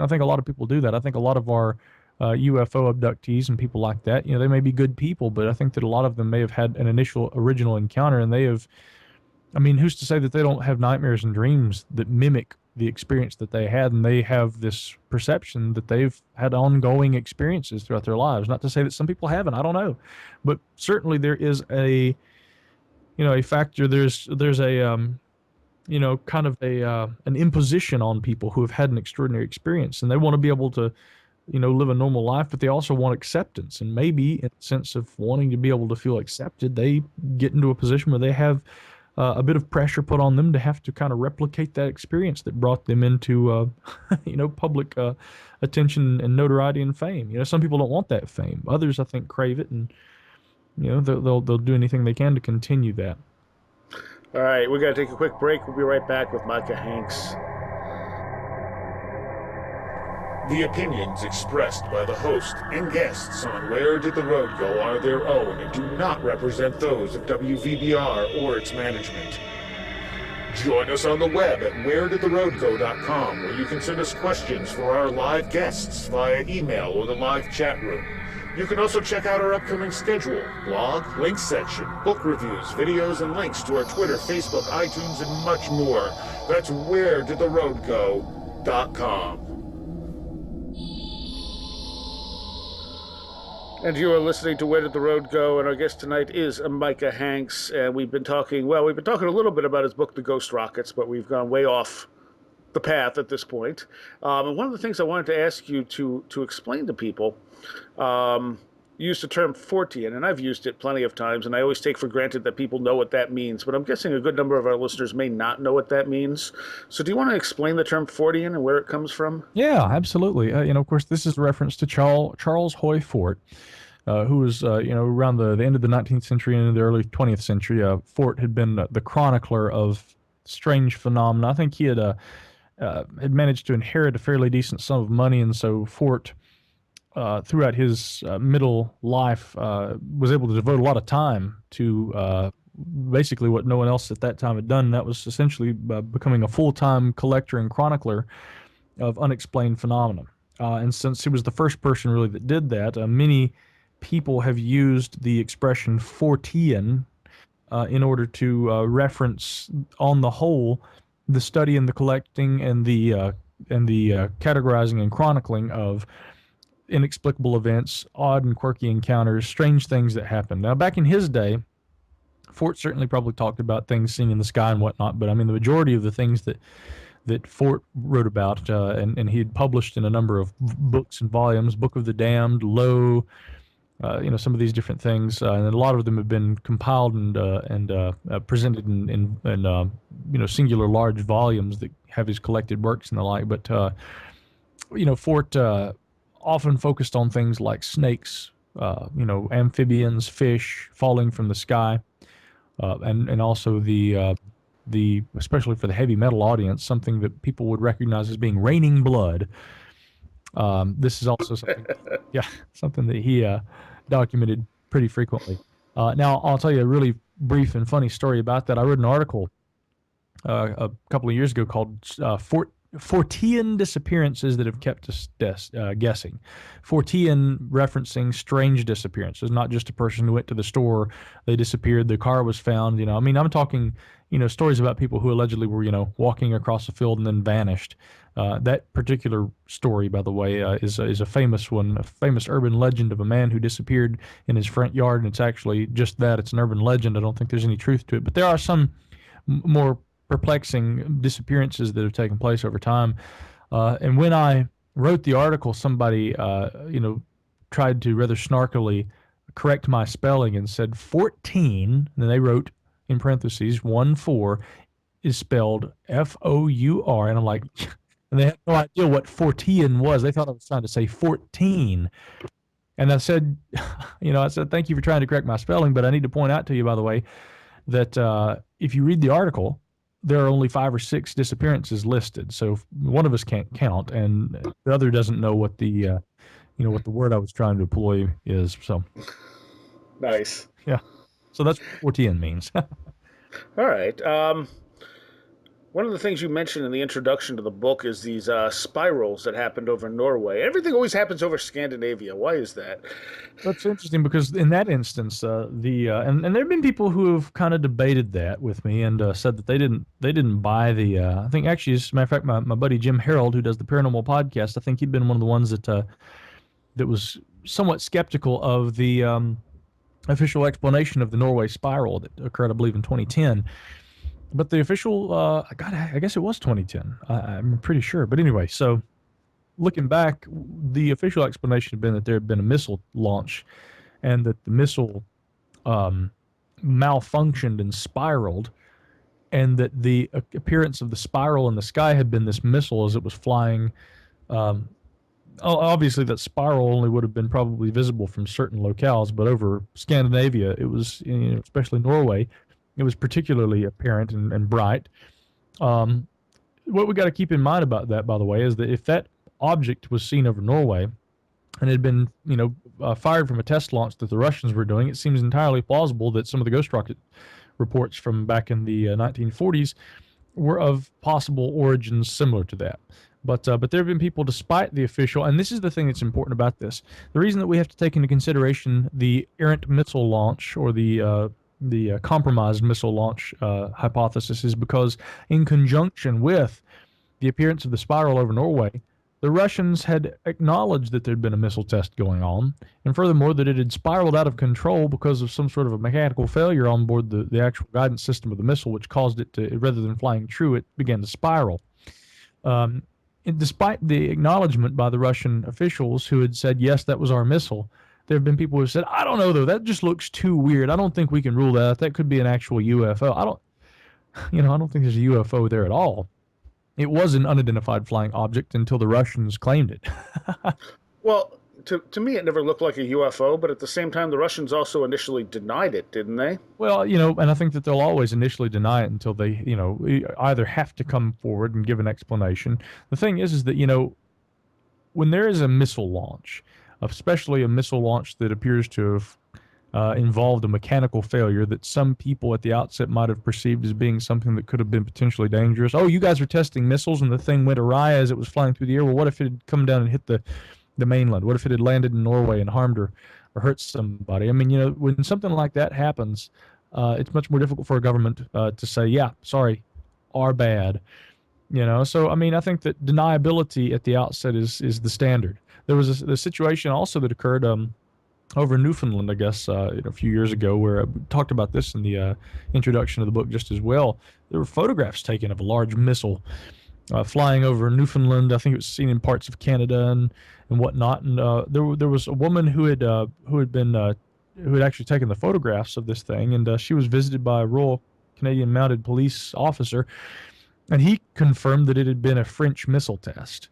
I think a lot of people do that. I think a lot of our UFO abductees and people like that, they may be good people, but I think that a lot of them may have had an initial original encounter, and they have, who's to say that they don't have nightmares and dreams that mimic the experience that they had, and they have this perception that they've had ongoing experiences throughout their lives. Not to say that some people haven't, I don't know, but certainly there is a factor. There's a kind of an imposition on people who have had an extraordinary experience, and they want to be able to live a normal life, but they also want acceptance. And maybe in the sense of wanting to be able to feel accepted, they get into a position where they have a bit of pressure put on them to have to kind of replicate that experience that brought them into, public attention and notoriety and fame. Some people don't want that fame. Others, I think, crave it, and they'll do anything they can to continue that. All right, we got to take a quick break. We'll be right back with Micah Hanks. The opinions expressed by the host and guests on Where Did the Road Go are their own and do not represent those of WVBR or its management. Join us on the web at wheredidtheroadgo.com, where you can send us questions for our live guests via email or the live chat room. You can also check out our upcoming schedule, blog, links section, book reviews, videos, and links to our Twitter, Facebook, iTunes, and much more. That's wheredidtheroadgo.com. And you are listening to Where Did the Road Go? And our guest tonight is Micah Hanks. And we've been talking a little bit about his book, The Ghost Rockets, but we've gone way off the path at this point. And one of the things I wanted to ask you to explain to people, you used the term Fortean, and I've used it plenty of times, and I always take for granted that people know what that means, but I'm guessing a good number of our listeners may not know what that means. So do you want to explain the term Fortean and where it comes from? Yeah, absolutely. Of course, this is a reference to Charles Hoy Fort, who was, around the end of the 19th century and into the early 20th century. Fort had been the chronicler of strange phenomena. I think he had managed to inherit a fairly decent sum of money, and so Fort, throughout his middle life, was able to devote a lot of time to basically what no one else at that time had done. And that was essentially becoming a full-time collector and chronicler of unexplained phenomena. And since he was the first person really that did that, many people have used the expression Fortean in order to reference, on the whole, the study and the collecting and the categorizing and chronicling of inexplicable events, odd and quirky encounters, strange things that happen. Now, back in his day, Fort certainly probably talked about things seen in the sky and whatnot, but I mean, the majority of the things that Fort wrote about, and he had published in a number of books and volumes, Book of the Damned, Lo, some of these different things, and a lot of them have been compiled and presented in singular large volumes that have his collected works and the like. But Fort often focused on things like snakes, amphibians, fish falling from the sky, and also the especially for the heavy metal audience, something that people would recognize as being raining blood. This is also something that he documented pretty frequently. Now, I'll tell you a really brief and funny story about that. I wrote an article a couple of years ago called Fortean Disappearances That Have Kept Us Guessing. Fortean referencing strange disappearances, not just a person who went to the store, they disappeared, the car was found. I'm talking, stories about people who allegedly were, walking across a field and then vanished. That particular story, by the way, is a famous one, a famous urban legend of a man who disappeared in his front yard, and it's actually just that. It's an urban legend. I don't think there's any truth to it, but there are some more perplexing disappearances that have taken place over time. And when I wrote the article, somebody, tried to rather snarkily correct my spelling and said 14, and they wrote in parentheses 14 is spelled F-O-U-R, and I'm like, and they had no idea what Fortean was. They thought I was trying to say 14. And I said, thank you for trying to correct my spelling, but I need to point out to you, by the way, that if you read the article, there are only 5 or 6 disappearances listed. So one of us can't count, and the other doesn't know what the, what the word I was trying to employ is. So nice. Yeah. So that's what Fortean means. All right. One of the things you mentioned in the introduction to the book is these spirals that happened over Norway. Everything always happens over Scandinavia. Why is that? That's interesting because in that instance, and there have been people who have kind of debated that with me and said that they didn't buy the. I think actually, as a matter of fact, my buddy Jim Harold, who does the Paranormal Podcast, I think he'd been one of the ones that was somewhat skeptical of the official explanation of the Norway Spiral that occurred, I believe, in 2010. But the official, I guess it was 2010. I'm pretty sure. But anyway, so looking back, the official explanation had been that there had been a missile launch and that the missile malfunctioned and spiraled, and that the appearance of the spiral in the sky had been this missile as it was flying. Obviously, that spiral only would have been probably visible from certain locales, but over Scandinavia, it was, especially Norway, it was particularly apparent and bright. What we got to keep in mind about that, by the way, is that if that object was seen over Norway and had been, fired from a test launch that the Russians were doing, it seems entirely plausible that some of the ghost rocket reports from back in the 1940s were of possible origins similar to that. But there have been people, despite the official, and this is the thing that's important about this. The reason that we have to take into consideration the errant missile launch or the compromised missile launch hypothesis is because, in conjunction with the appearance of the spiral over Norway, the Russians had acknowledged that there'd been a missile test going on, and furthermore that it had spiraled out of control because of some sort of a mechanical failure on board the actual guidance system of the missile, which caused it to, rather than flying true, it began to spiral. Despite the acknowledgement by the Russian officials who had said, yes, that was our missile, there have been people who said, I don't know, though, that just looks too weird. I don't think we can rule that. That could be an actual UFO. I don't think there's a UFO there at all. It was an unidentified flying object until the Russians claimed it. Well, to me, it never looked like a UFO, but at the same time, the Russians also initially denied it, didn't they? Well, and I think that they'll always initially deny it until they, either have to come forward and give an explanation. The thing is that, when there is a missile launch, especially a missile launch that appears to have involved a mechanical failure that some people at the outset might have perceived as being something that could have been potentially dangerous. Oh, you guys are testing missiles and the thing went awry as it was flying through the air. Well, what if it had come down and hit the mainland? What if it had landed in Norway and harmed or hurt somebody? I mean, when something like that happens, it's much more difficult for a government to say, yeah, sorry, our bad. So I mean, I think that deniability at the outset is the standard. There was a situation also that occurred over in Newfoundland, I guess, a few years ago, where we talked about this in the introduction of the book just as well. There were photographs taken of a large missile flying over Newfoundland. I think it was seen in parts of Canada and whatnot. And there was a woman who had actually taken the photographs of this thing, and she was visited by a Royal Canadian Mounted Police officer, and he confirmed that it had been a French missile test.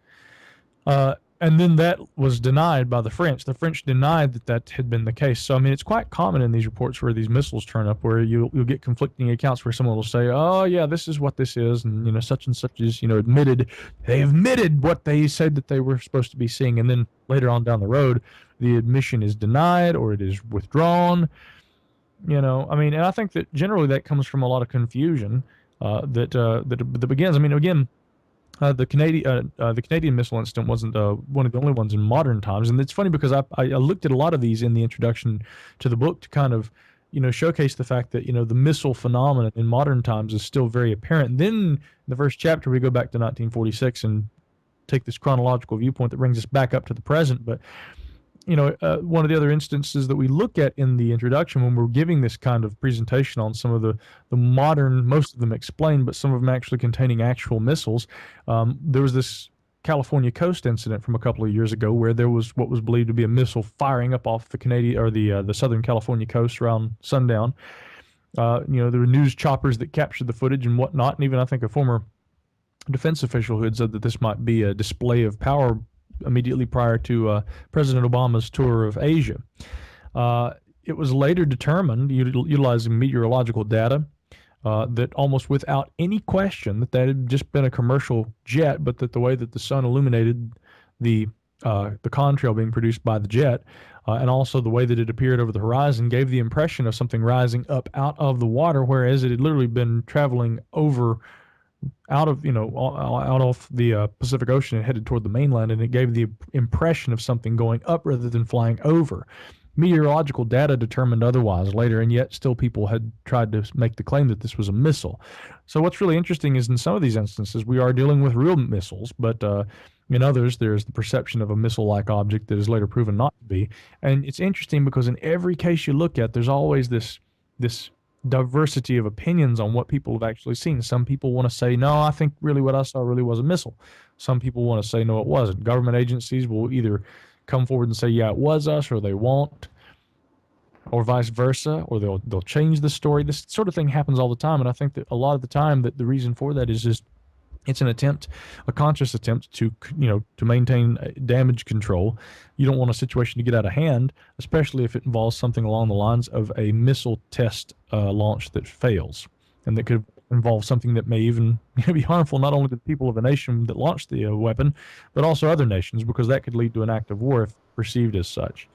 And then that was denied by the French. The French denied that had been the case. So, I mean, it's quite common in these reports where these missiles turn up, where you'll get conflicting accounts where someone will say, oh, yeah, this is what this is, and, such and such is, they admitted what they said that they were supposed to be seeing, and then later on down the road, the admission is denied or it is withdrawn. I mean, and I think that generally that comes from a lot of confusion that begins. I mean, again, the Canadian missile incident wasn't one of the only ones in modern times, and it's funny because I looked at a lot of these in the introduction to the book to kind of showcase the fact that the missile phenomenon in modern times is still very apparent. Then in the first chapter we go back to 1946 and take this chronological viewpoint that brings us back up to the present. But one of the other instances that we look at in the introduction when we're giving this kind of presentation on some of the modern, most of them explained, but some of them actually containing actual missiles, there was this California coast incident from a couple of years ago where there was what was believed to be a missile firing up off the Canadian or the Southern California coast around sundown. There were news choppers that captured the footage and whatnot, and even I think a former defense official who had said that this might be a display of power immediately prior to President Obama's tour of Asia. It was later determined, utilizing meteorological data, that almost without any question that had just been a commercial jet, but that the way that the sun illuminated the contrail being produced by the jet, and also the way that it appeared over the horizon, gave the impression of something rising up out of the water, whereas it had literally been traveling out of the Pacific Ocean and headed toward the mainland, and it gave the impression of something going up rather than flying over. Meteorological data determined otherwise later, and yet still people had tried to make the claim that this was a missile. So what's really interesting is in some of these instances we are dealing with real missiles, but in others there's the perception of a missile-like object that is later proven not to be. And it's interesting because in every case you look at, there's always this diversity of opinions on what people have actually seen. Some people want to say, no, I think really what I saw really was a missile. Some people want to say, no, it wasn't. Government agencies will either come forward and say, yeah, it was us, or they won't, or vice versa, or they'll change the story. This sort of thing happens all the time, and I think that a lot of the time that the reason for that is just it's a conscious attempt to maintain damage control. You don't want a situation to get out of hand, especially if it involves something along the lines of a missile test launch that fails, and that could involve something that may even be harmful not only to the people of a nation that launched the weapon, but also other nations, because that could lead to an act of war if perceived as such.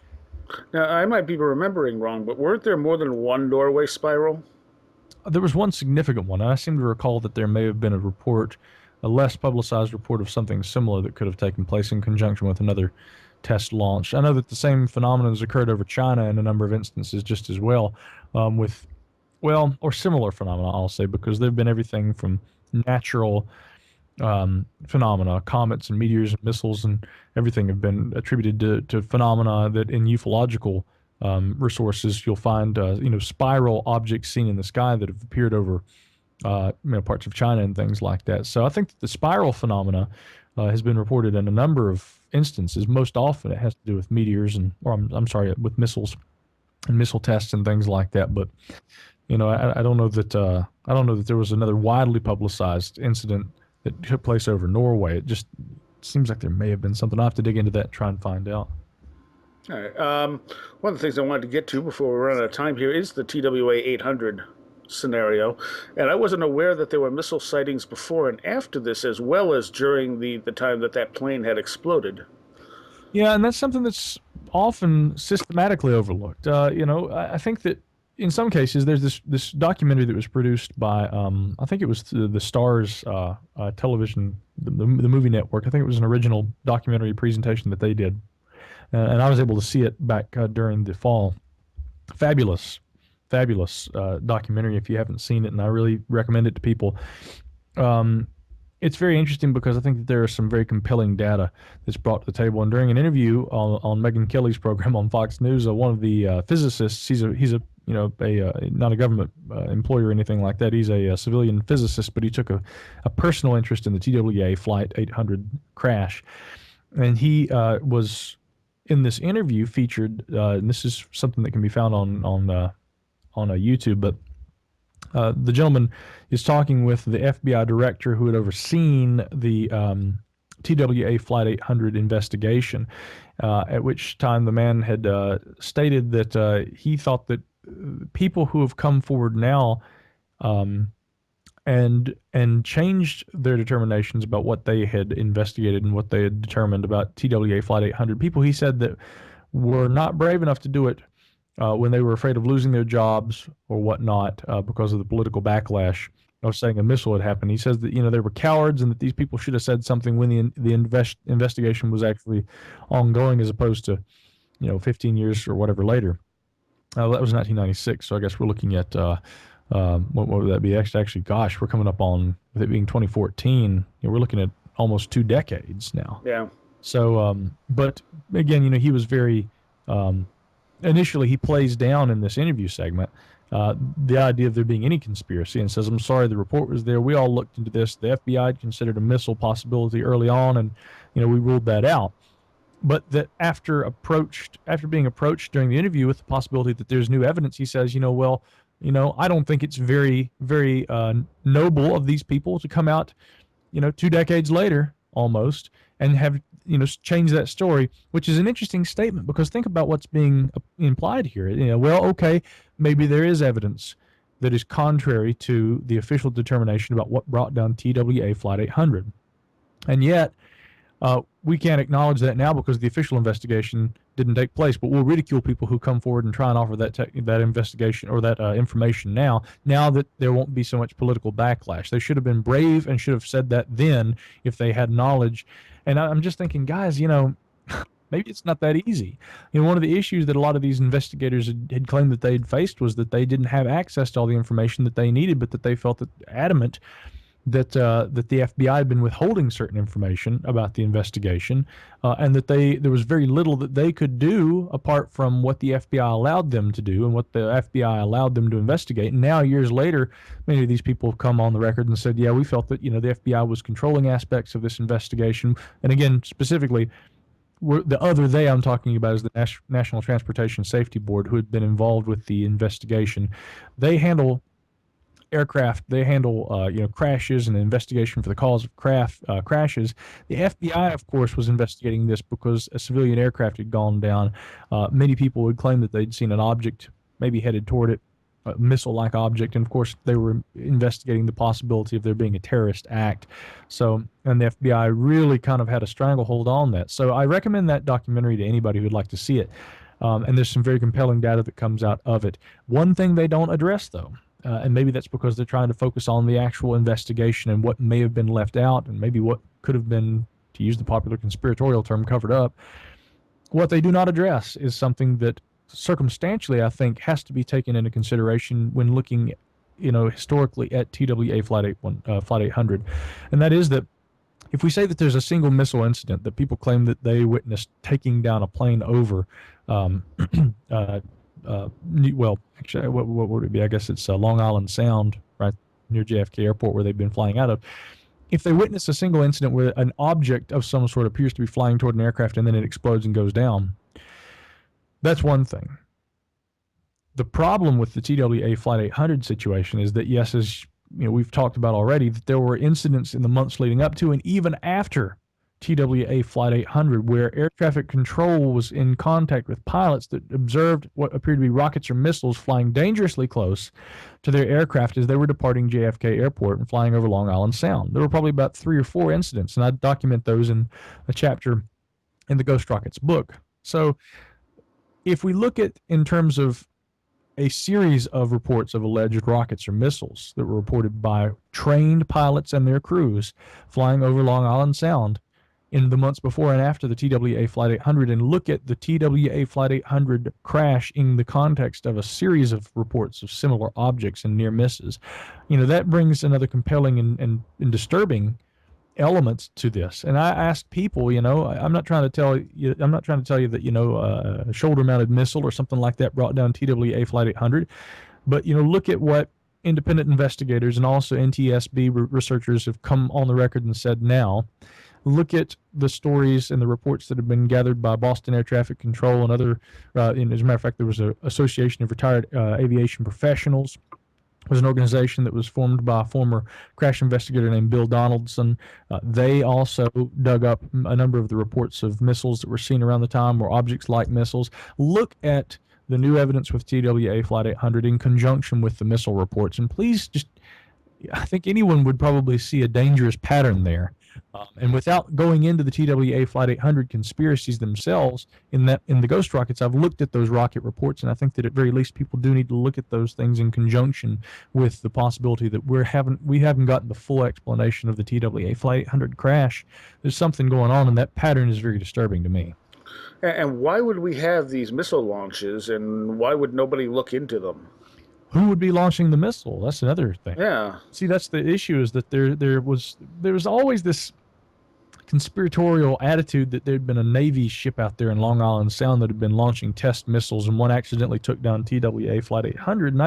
Now, I might be remembering wrong, but weren't there more than one Norway Spiral? There was one significant one. I seem to recall that there may have been a report less publicized report of something similar that could have taken place in conjunction with another test launch. I know that the same phenomenon has occurred over China in a number of instances just as well, or similar phenomena, I'll say, because there have been everything from natural phenomena, comets and meteors and missiles and everything have been attributed to phenomena that in ufological resources you'll find, spiral objects seen in the sky that have appeared over parts of China and things like that. So I think that the spiral phenomena has been reported in a number of instances. Most often it has to do with meteors with missiles and missile tests and things like that. But I don't know that there was another widely publicized incident that took place over Norway. It just seems like there may have been something. I'll have to dig into that and try and find out. All right. One of the things I wanted to get to before we run out of time here is the TWA 800 scenario. And I wasn't aware that there were missile sightings before and after this, as well as during the time that plane had exploded. Yeah, and that's something that's often systematically overlooked. I think that in some cases, there's this documentary that was produced by, I think it was the Stars television, the movie network. I think it was an original documentary presentation that they did. And I was able to see it back during the fall. Fabulous documentary if you haven't seen it, and I really recommend it to people. It's very interesting because I think that there is some very compelling data that's brought to the table. And during an interview on Megyn Kelly's program on Fox News, one of the physicists, he's a not a government employee or anything like that. He's a civilian physicist, but he took a personal interest in the TWA Flight 800 crash. And he was in this interview featured, and this is something that can be found on YouTube, but the gentleman is talking with the FBI director who had overseen the TWA Flight 800 investigation, at which time the man had stated that he thought that people who have come forward now and changed their determinations about what they had investigated and what they had determined about TWA Flight 800, people he said that were not brave enough to do it when they were afraid of losing their jobs or whatnot because of the political backlash of saying a missile had happened. He says that they were cowards and that these people should have said something when the investigation was actually ongoing, as opposed to 15 years or whatever later. That was 1996, so I guess we're looking at what would that be? Actually, gosh, we're coming up on, with it being 2014, we're looking at almost 2 decades now. Yeah. So, but again, he was very initially he plays down in this interview segment the idea of there being any conspiracy and says, I'm sorry, the report was there. We all looked into this. The FBI had considered a missile possibility early on, and we ruled that out. But that after being approached during the interview with the possibility that there's new evidence, he says, I don't think it's very, very noble of these people to come out, 2 decades later almost, and have change that story, which is an interesting statement, because think about what's being implied here. Okay, maybe there is evidence that is contrary to the official determination about what brought down TWA Flight 800, and yet we can't acknowledge that now because the official investigation didn't take place. But we'll ridicule people who come forward and try and offer that investigation or that information now that there won't be so much political backlash. They should have been brave and should have said that then if they had knowledge. And I'm just thinking, guys, maybe it's not that easy. One of the issues that a lot of these investigators had claimed that they had faced was that they didn't have access to all the information that they needed, but that they felt adamant that the FBI had been withholding certain information about the investigation, and that there was very little that they could do apart from what the FBI allowed them to do and what the FBI allowed them to investigate. And now, years later, many of these people have come on the record and said, yeah, we felt that the FBI was controlling aspects of this investigation. And again, specifically, the other they I'm talking about is the National Transportation Safety Board, who had been involved with the investigation. They handle aircraft, they handle crashes and investigation for the cause of crashes. The FBI, of course, was investigating this because a civilian aircraft had gone down. Many people would claim that they'd seen an object maybe headed toward it, a missile-like object, and of course they were investigating the possibility of there being a terrorist act. And the FBI really kind of had a stranglehold on that. So I recommend that documentary to anybody who'd like to see it. And there's some very compelling data that comes out of it. One thing they don't address, though, And maybe that's because they're trying to focus on the actual investigation and what may have been left out and maybe what could have been, to use the popular conspiratorial term, covered up. What they do not address is something that circumstantially, I think, has to be taken into consideration when looking, historically at TWA Flight 800. And that is that if we say that there's a single missile incident that people claim that they witnessed taking down a plane over, well, actually, what would it be? I guess it's Long Island Sound, right near JFK Airport, where they've been flying out of. If they witness a single incident where an object of some sort appears to be flying toward an aircraft and then it explodes and goes down, that's one thing. The problem with the TWA Flight 800 situation is that, yes, as we've talked about already, that there were incidents in the months leading up to and even after TWA Flight 800 where air traffic control was in contact with pilots that observed what appeared to be rockets or missiles flying dangerously close to their aircraft as they were departing JFK Airport and flying over Long Island Sound. There were probably about 3 or 4 incidents, and I document those in a chapter in the Ghost Rockets book. So if we look at in terms of a series of reports of alleged rockets or missiles that were reported by trained pilots and their crews flying over Long Island Sound in the months before and after the TWA Flight 800, and look at the TWA Flight 800 crash in the context of a series of reports of similar objects and near misses, that brings another compelling and disturbing elements to this. And I ask people, I'm not trying to tell you that, a shoulder-mounted missile or something like that brought down TWA Flight 800, but, look at what independent investigators and also NTSB researchers have come on the record and said now. Look at the stories and the reports that have been gathered by Boston Air Traffic Control and other, as a matter of fact, there was an Association of Retired Aviation Professionals. It was an organization that was formed by a former crash investigator named Bill Donaldson. They also dug up a number of the reports of missiles that were seen around the time or objects like missiles. Look at the new evidence with TWA Flight 800 in conjunction with the missile reports. And please I think anyone would probably see a dangerous pattern there. And without going into the TWA Flight 800 conspiracies themselves, in the Ghost Rockets, I've looked at those rocket reports, and I think that at very least people do need to look at those things in conjunction with the possibility that we haven't gotten the full explanation of the TWA Flight 800 crash. There's something going on, and that pattern is very disturbing to me. And why would we have these missile launches, and why would nobody look into them? Who would be launching the missile? That's another thing. Yeah. See, that's the issue, is that there was always this conspiratorial attitude that there'd been a Navy ship out there in Long Island Sound that had been launching test missiles, and one accidentally took down TWA Flight 800. And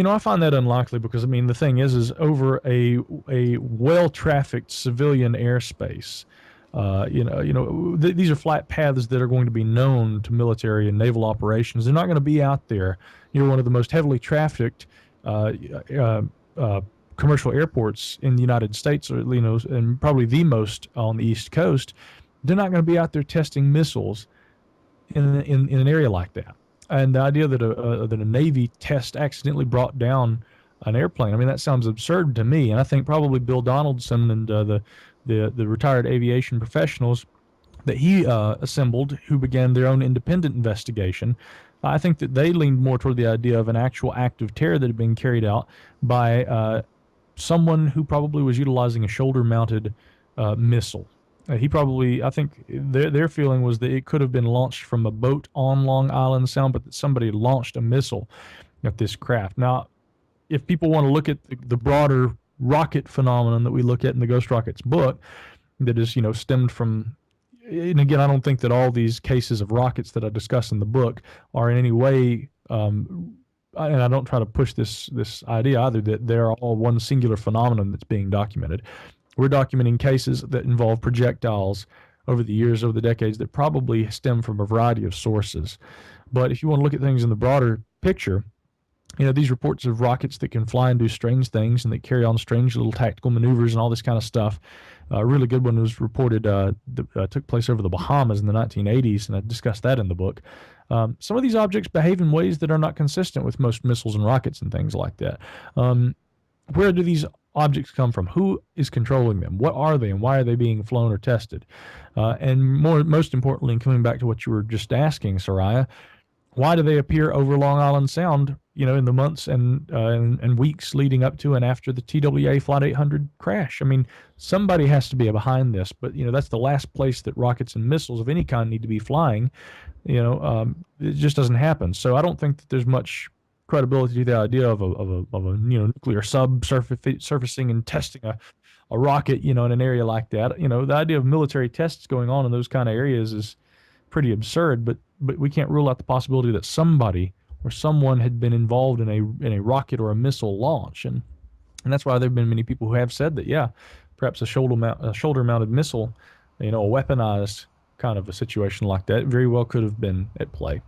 I find that unlikely because, the thing is over a well-trafficked civilian airspace. These are flight paths that are going to be known to military and naval operations. They're not going to be out there near one of the most heavily trafficked commercial airports in the United States, or and probably the most on the East Coast. They're not going to be out there testing missiles in an area like that. And the idea that a Navy test accidentally brought down an airplane, that sounds absurd to me. And I think probably Bill Donaldson and the retired aviation professionals that he assembled, who began their own independent investigation, I think that they leaned more toward the idea of an actual act of terror that had been carried out by someone who probably was utilizing a shoulder-mounted missile. I think their feeling was that it could have been launched from a boat on Long Island Sound, but that somebody launched a missile at this craft. Now, if people want to look at the broader rocket phenomenon that we look at in the Ghost Rockets book, that is, stemmed from, and again, I don't think that all these cases of rockets that I discuss in the book are in any way, and I don't try to push this idea either, that they're all one singular phenomenon that's being documented. We're documenting cases that involve projectiles over the years, over the decades, that probably stem from a variety of sources. But if you want to look at things in the broader picture, these reports of rockets that can fly and do strange things and that carry on strange little tactical maneuvers and all this kind of stuff. A really good one was reported, took place over the Bahamas in the 1980s, and I discussed that in the book. Some of these objects behave in ways that are not consistent with most missiles and rockets and things like that. Where do these objects come from? Who is controlling them? What are they, and why are they being flown or tested? And most importantly, and coming back to what you were just asking, Soraya, why do they appear over Long Island Sound in the months and weeks leading up to and after the TWA Flight 800 crash. I mean, somebody has to be behind this, but that's the last place that rockets and missiles of any kind need to be flying. It just doesn't happen. So I don't think that there's much credibility to the idea of a nuclear surfacing and testing a rocket in an area like that. The idea of military tests going on in those kind of areas is pretty absurd. But we can't rule out the possibility that somebody or someone had been involved in a rocket or a missile launch, and that's why there have been many people who have said that perhaps a shoulder mounted missile, a weaponized kind of a situation like that very well could have been at play.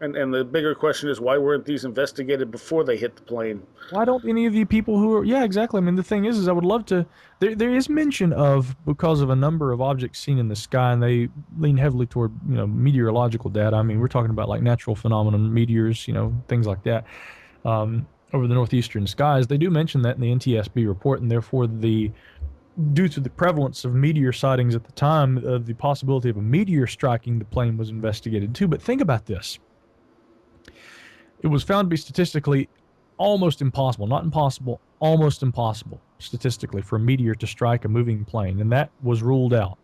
And the bigger question is, why weren't these investigated before they hit the plane? Why don't any of the people who are... Yeah, exactly. I mean, the thing is I would love to... There is mention of, because of a number of objects seen in the sky, and they lean heavily toward, meteorological data. I mean, we're talking about like natural phenomenon, meteors, things like that, over the northeastern skies. They do mention that in the NTSB report, and therefore due to the prevalence of meteor sightings at the time, the possibility of a meteor striking the plane was investigated too. But think about this. It was found to be statistically almost impossible, not impossible, almost impossible statistically for a meteor to strike a moving plane, and that was ruled out.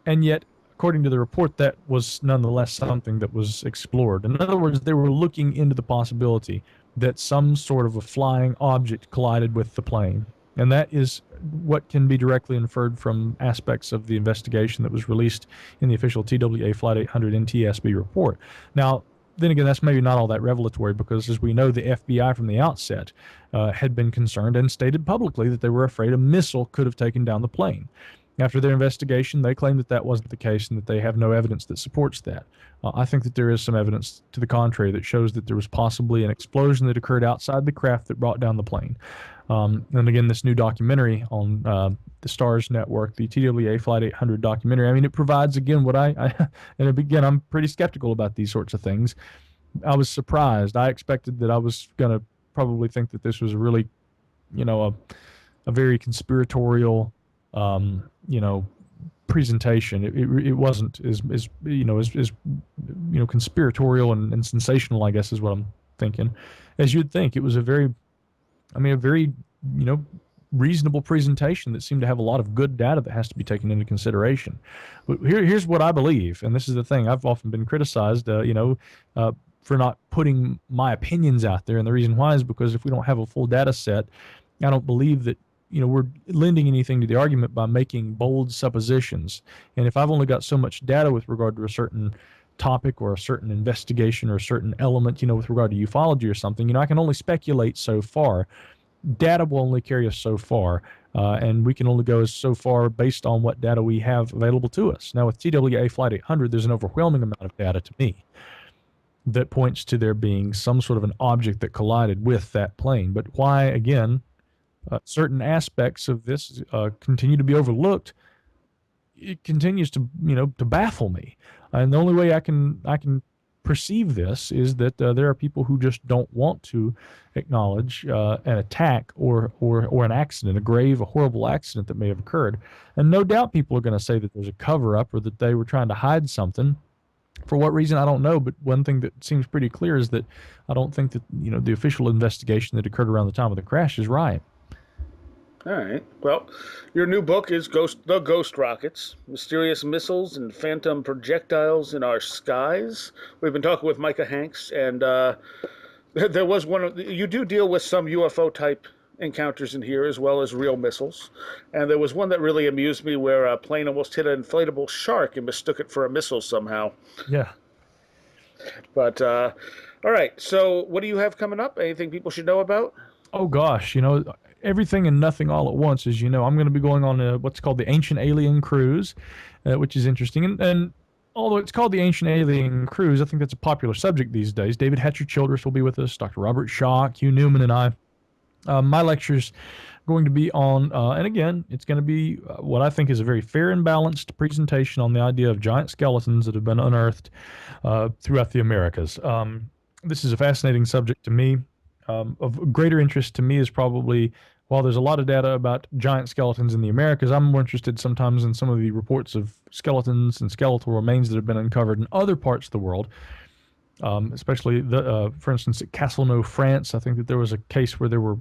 And yet, according to the report, that was nonetheless something that was explored. In other words, they were looking into the possibility that some sort of a flying object collided with the plane. And that is what can be directly inferred from aspects of the investigation that was released in the official TWA Flight 800 NTSB report. Now, then again, that's maybe not all that revelatory, because as we know, the FBI from the outset had been concerned and stated publicly that they were afraid a missile could have taken down the plane. After their investigation, they claimed that that wasn't the case and that they have no evidence that supports that. I think that there is some evidence to the contrary that shows that there was possibly an explosion that occurred outside the craft that brought down the plane. And again, this new documentary on the STARS network, the TWA Flight 800 documentary, I mean, it provides, again, what and again, I'm pretty skeptical about these sorts of things. I was surprised. I expected that I was going to probably think that this was a really, a very conspiratorial, presentation. It wasn't as conspiratorial and sensational, I guess, is what I'm thinking, as you'd think. It was a very reasonable presentation that seemed to have a lot of good data that has to be taken into consideration. But here's what I believe, and this is the thing. I've often been criticized, for not putting my opinions out there, and the reason why is because if we don't have a full data set, I don't believe that we're lending anything to the argument by making bold suppositions. And if I've only got so much data with regard to a certain topic or a certain investigation or a certain element, with regard to ufology or something, I can only speculate so far. Data will only carry us so far, and we can only go so far based on what data we have available to us. Now, with TWA Flight 800, there's an overwhelming amount of data to me that points to there being some sort of an object that collided with that plane. But why, again, certain aspects of this continue to be overlooked, it continues to baffle me. And the only way I can perceive this is that there are people who just don't want to acknowledge an attack or an accident, a horrible accident that may have occurred. And no doubt people are going to say that there's a cover-up or that they were trying to hide something. For what reason, I don't know. But one thing that seems pretty clear is that I don't think that the official investigation that occurred around the time of the crash is right. All right. Well, your new book is The Ghost Rockets, Mysterious Missiles and Phantom Projectiles in Our Skies. We've been talking with Micah Hanks, and there was you do deal with some UFO-type encounters in here as well as real missiles. And there was one that really amused me where a plane almost hit an inflatable shark and mistook it for a missile somehow. Yeah. But, all right. So what do you have coming up? Anything people should know about? Oh, gosh. Everything and nothing all at once. As you know, I'm going to be going on what's called the Ancient Alien Cruise, which is interesting. And although it's called the Ancient Alien Cruise, I think that's a popular subject these days. David Hatcher-Childress will be with us, Dr. Robert Shaw, Hugh Newman, and I. My lecture's going to be on, and again, it's going to be what I think is a very fair and balanced presentation on the idea of giant skeletons that have been unearthed throughout the Americas. This is a fascinating subject to me. Of greater interest to me is probably, while there's a lot of data about giant skeletons in the Americas, I'm more interested sometimes in some of the reports of skeletons and skeletal remains that have been uncovered in other parts of the world. especially for instance, at Castelnau, France. I think that there was a case where there were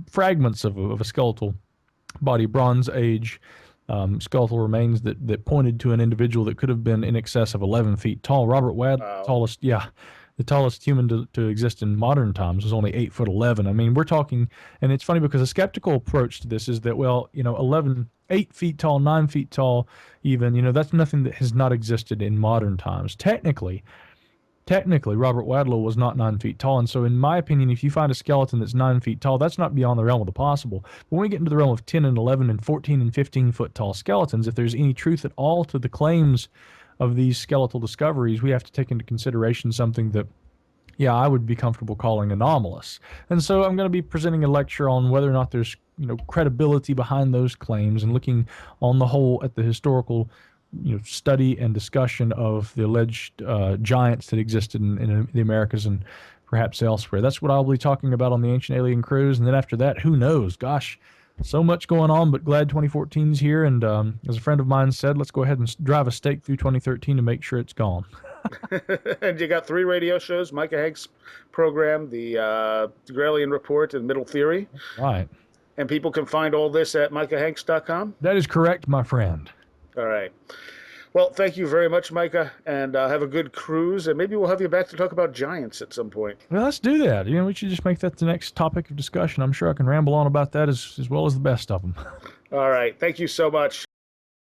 fragments of a skeletal body, Bronze Age skeletal remains that pointed to an individual that could have been in excess of 11 feet tall. Robert Wadlow, the tallest human to exist in modern times, was only 8'11". I mean, we're talking, and it's funny because a skeptical approach to this is that, well, 8 feet tall, 9 feet tall, even, that's nothing that has not existed in modern times. Technically, Robert Wadlow was not 9 feet tall, and so in my opinion, if you find a skeleton that's 9 feet tall, that's not beyond the realm of the possible. But when we get into the realm of 10 and 11 and 14 and 15-foot tall skeletons, if there's any truth at all to the claims of these skeletal discoveries, we have to take into consideration something that, I would be comfortable calling anomalous. And so I'm going to be presenting a lecture on whether or not there's credibility behind those claims, and looking on the whole at the historical study and discussion of the alleged giants that existed in the Americas and perhaps elsewhere. That's what I'll be talking about on the Ancient Alien Cruise. And then after that, who knows? Gosh, so much going on, but glad 2014's here. And as a friend of mine said, let's go ahead and drive a stake through 2013 to make sure it's gone. And you got 3 radio shows, Micah Hanks' program, the Gralien Report, and Middle Theory. Right. And people can find all this at micahhanks.com? That is correct, my friend. All right. Well, thank you very much, Micah, and have a good cruise, and maybe we'll have you back to talk about giants at some point. Well, let's do that. We should just make that the next topic of discussion. I'm sure I can ramble on about that as well as the best of them. All right. Thank you so much.